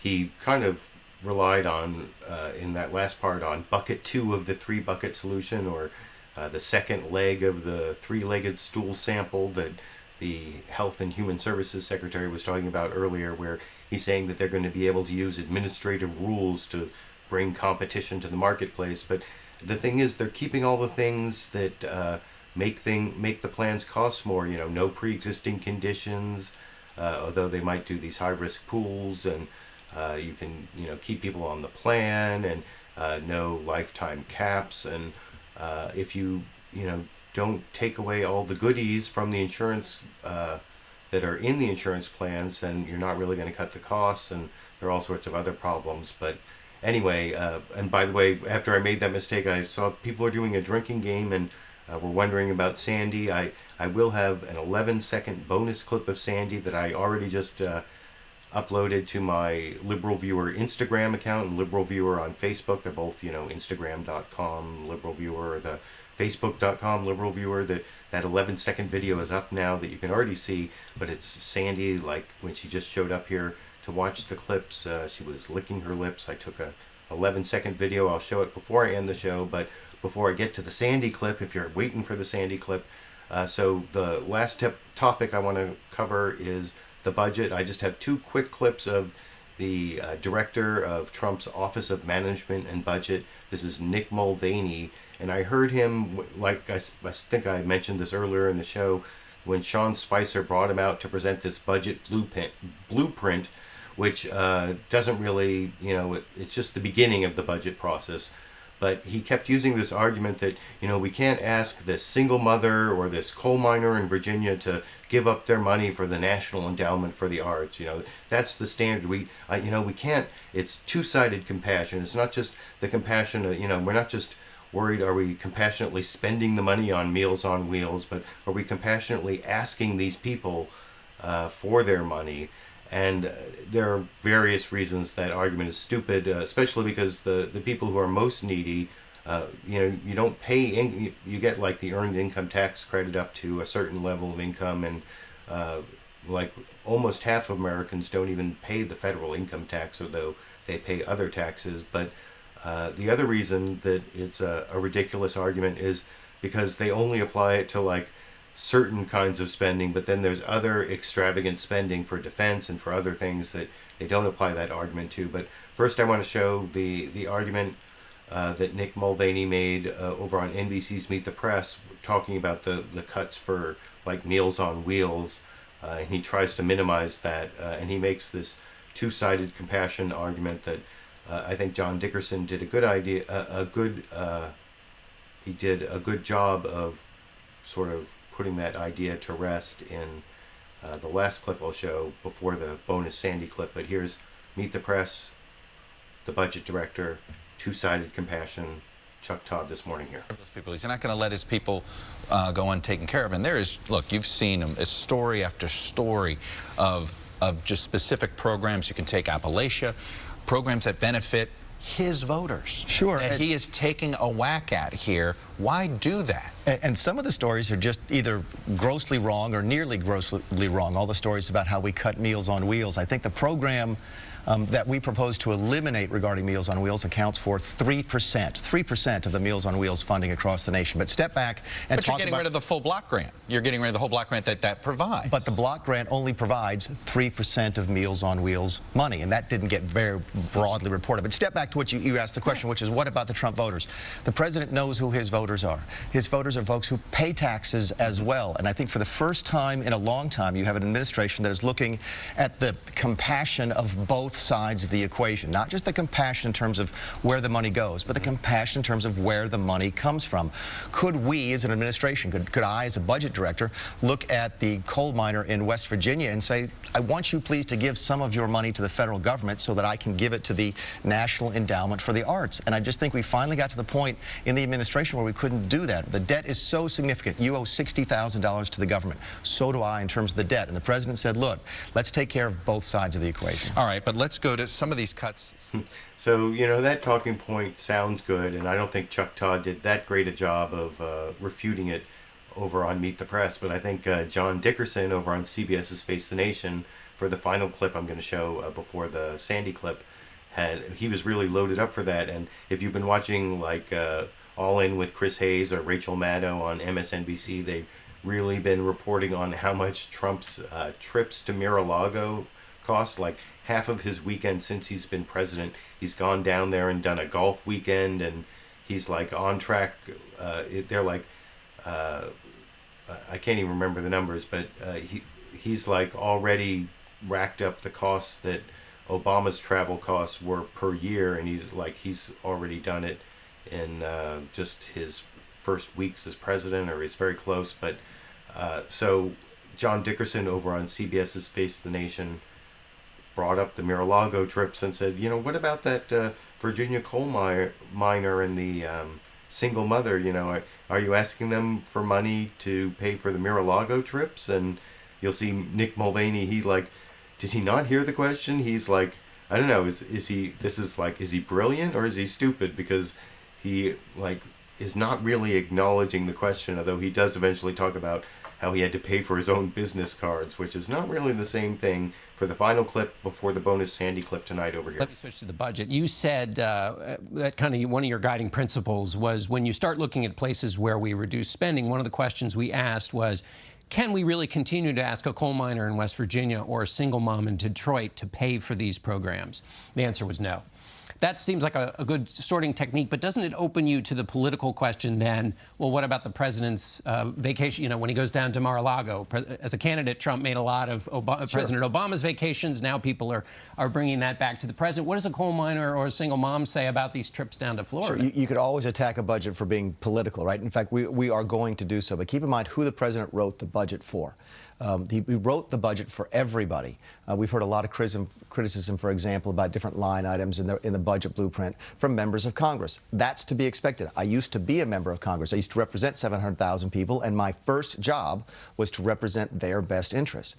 he kind of relied on, in that last part, on bucket 2 of the 3-bucket solution, or the second leg of the 3-legged stool sample that the Health and Human Services Secretary was talking about earlier, where he's saying that they're going to be able to use administrative rules to bring competition to the marketplace. But the thing is, they're keeping all the things that make the plans cost more. You know, no pre-existing conditions, although they might do these high-risk pools, and you can keep people on the plan, and no lifetime caps, and if you don't take away all the goodies from the insurance that are in the insurance plans, then you're not really going to cut the costs, and there are all sorts of other problems. But anyway, and by the way, after I made that mistake, I saw people are doing a drinking game, and we're wondering about Sandy. I will have an 11-second bonus clip of Sandy that I already just uploaded to my LiberalViewer Instagram account and LiberalViewer on Facebook. They're both, Instagram.com LiberalViewer, or the Facebook.com LiberalViewer. That 11-second video is up now that you can already see, but it's Sandy, like when she just showed up here to watch the clips. She was licking her lips. I took a 11-second video. I'll show it before I end the show, but before I get to the Sandy clip, if you're waiting for the Sandy clip. So the last topic I want to cover is the budget. I just have two quick clips of the director of Trump's Office of Management and Budget. This is Nick Mulvaney, and I heard him, like I think I mentioned this earlier in the show, when Sean Spicer brought him out to present this budget blueprint, which doesn't really, it's just the beginning of the budget process. But he kept using this argument that, we can't ask this single mother or this coal miner in Virginia to give up their money for the National Endowment for the Arts. That's the standard. We can't. It's two-sided compassion. It's not just the compassion. We're not just worried, are we compassionately spending the money on Meals on Wheels, but are we compassionately asking these people for their money? And there are various reasons that argument is stupid, especially because the people who are most needy, you don't pay, you get like the earned income tax credit up to a certain level of income, and like almost half of Americans don't even pay the federal income tax, although they pay other taxes. But the other reason that it's a ridiculous argument is because they only apply it to like certain kinds of spending, but then there's other extravagant spending for defense and for other things that they don't apply that argument to. But first I want to show the argument that Nick Mulvaney made over on NBC's Meet the Press, talking about the cuts for like Meals on Wheels, and he tries to minimize that, and he makes this two-sided compassion argument that I think John Dickerson did he did a good job of sort of putting that idea to rest in the last clip I'll show before the bonus Sandy clip. But here's Meet the Press, the budget director, two-sided compassion, Chuck Todd this morning here. Those people, he's not going to let his people go untaken care of. And there is, look, you've seen them, a story after story of just specific programs. You can take Appalachia, programs that benefit his voters. Sure. That he is taking a whack at here. Why do that? And some of the stories are just either grossly wrong or nearly grossly wrong. All the stories about how we cut Meals on Wheels. I think the program that we propose to eliminate regarding Meals on Wheels accounts for 3% of the Meals on Wheels funding across the nation. But step back and But you're getting rid of the full block grant. You're getting rid of the whole block grant that provides. But the block grant only provides 3% of Meals on Wheels money, and that didn't get very broadly reported. But step back to what you asked the question, which is what about the Trump voters? The president knows who his voters are. His voters are folks who pay taxes as well. And I think for the first time in a long time, you have an administration that is looking at the compassion of both sides of the equation, not just the compassion in terms of where the money goes, but the compassion in terms of where the money comes from. Could we as an administration, could I as a budget director look at the coal miner in West Virginia and say, I want you please to give some of your money to the federal government so that I can give it to the National Endowment for the Arts? And I just think we finally got to the point in the administration where we couldn't do that. The debt is so significant. You owe $60,000 to the government. So do I in terms of the debt. And the president said, look, let's take care of both sides of the equation. All right, but let's go to some of these cuts. So, that talking point sounds good, and I don't think Chuck Todd did that great a job of refuting it over on Meet the Press, but I think John Dickerson over on CBS's Face the Nation, for the final clip I'm going to show before the Sandy clip, he was really loaded up for that. And if you've been watching like All In with Chris Hayes or Rachel Maddow on MSNBC, they've really been reporting on how much Trump's trips to Mar-a-Lago cost. Like half of his weekend since he's been president, he's gone down there and done a golf weekend, and he's like on track. They're like, I can't even remember the numbers, but he's like already racked up the costs that Obama's travel costs were per year, and he's already done it in just his first weeks as president, or he's very close. But so John Dickerson over on CBS's Face the Nation brought up the Mar-a-Lago trips and said, what about that Virginia coal miner and the single mother? Are you asking them for money to pay for the Mar-a-Lago trips? And you'll see Nick Mulvaney, he did he not hear the question? He's like, I don't know, is he brilliant or is he stupid? Because he like is not really acknowledging the question, although he does eventually talk about how he had to pay for his own business cards, which is not really the same thing. For the final clip before the bonus Sandy clip tonight over here. Let me switch to the budget. You said that kind of one of your guiding principles was when you start looking at places where we reduce spending, one of the questions we asked was, can we really continue to ask a coal miner in West Virginia or a single mom in Detroit to pay for these programs? The answer was no. That seems like a good sorting technique, but doesn't it open you to the political question then, well, what about the president's vacation? You know, when he goes down to Mar-a-Lago, as a candidate, Trump made a lot of President Obama's vacations. Now people are bringing that back to the president. What does a coal miner or a single mom say about these trips down to Florida? Sure. You could always attack a budget for being political, right? In fact, we are going to do so. But keep in mind who the president wrote the budget for. He wrote the budget for everybody. We've heard a lot of criticism, for example, about different line items in the budget blueprint from members of Congress. That's to be expected. I used to be a member of Congress. I used to represent 700,000 people, and my first job was to represent their best interests.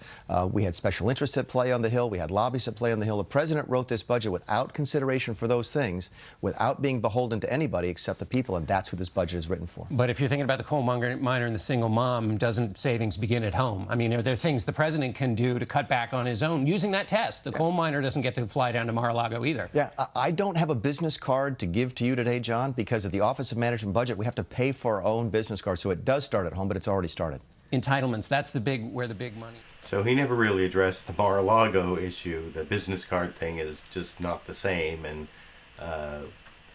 We had special interests at play on the Hill. We had lobbyists at play on the Hill. The president wrote this budget without consideration for those things, without being beholden to anybody except the people, and that's who this budget is written for. But if you're thinking about the coal miner and the single mom, doesn't savings begin at home? I mean, are there things the president can do to cut back on his own using that test? The coal miner doesn't get to fly down to Mar-a-Lago either. Yeah, I don't have a business card to give to you today, John, because at the Office of Management Budget, we have to pay for our own business card. So it does start at home, but it's already started. Entitlements, that's where the big money. So he never really addressed the Mar-a-Lago issue. The business card thing is just not the same, and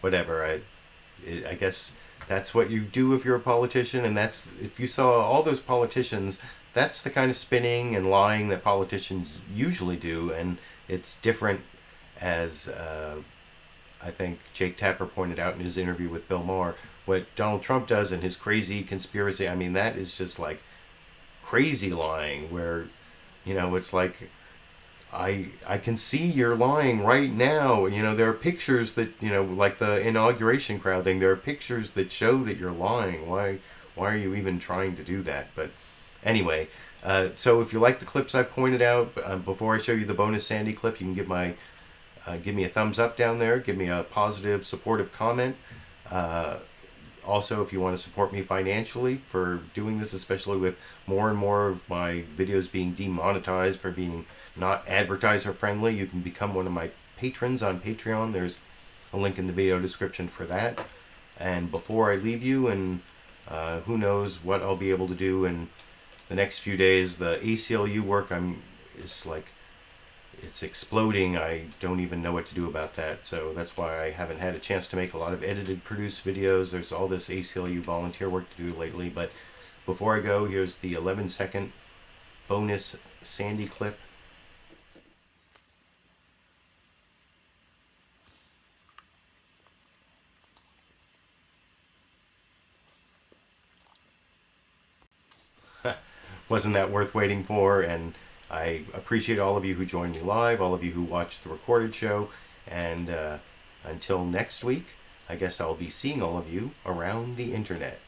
whatever. I guess that's what you do if you're a politician, and that's, if you saw all those politicians, that's the kind of spinning and lying that politicians usually do, and it's different, as I think Jake Tapper pointed out in his interview with Bill Maher. What Donald Trump does in his crazy conspiracy, I mean, that is just like crazy lying, where, you know, it's like, I can see you're lying right now. You know, there are pictures that, you know, like the inauguration crowd thing, there are pictures that show that you're lying. Why are you even trying to do that? But anyway, so if you like the clips I pointed out, before I show you the bonus Sandy clip, you can give me a thumbs up down there, give me a positive, supportive comment. Also, if you want to support me financially for doing this, especially with more and more of my videos being demonetized for being not advertiser friendly, you can become one of my patrons on Patreon. There's a link in the video description for that. And before I leave you, and who knows what I'll be able to do in the next few days, the ACLU work it's exploding. I don't even know what to do about that, so that's why I haven't had a chance to make a lot of edited, produced videos. There's all this ACLU volunteer work to do lately, but before I go, here's the 11-second bonus Sandy clip. Wasn't that worth waiting for? And I appreciate all of you who joined me live, all of you who watched the recorded show, and until next week, I guess I'll be seeing all of you around the internet.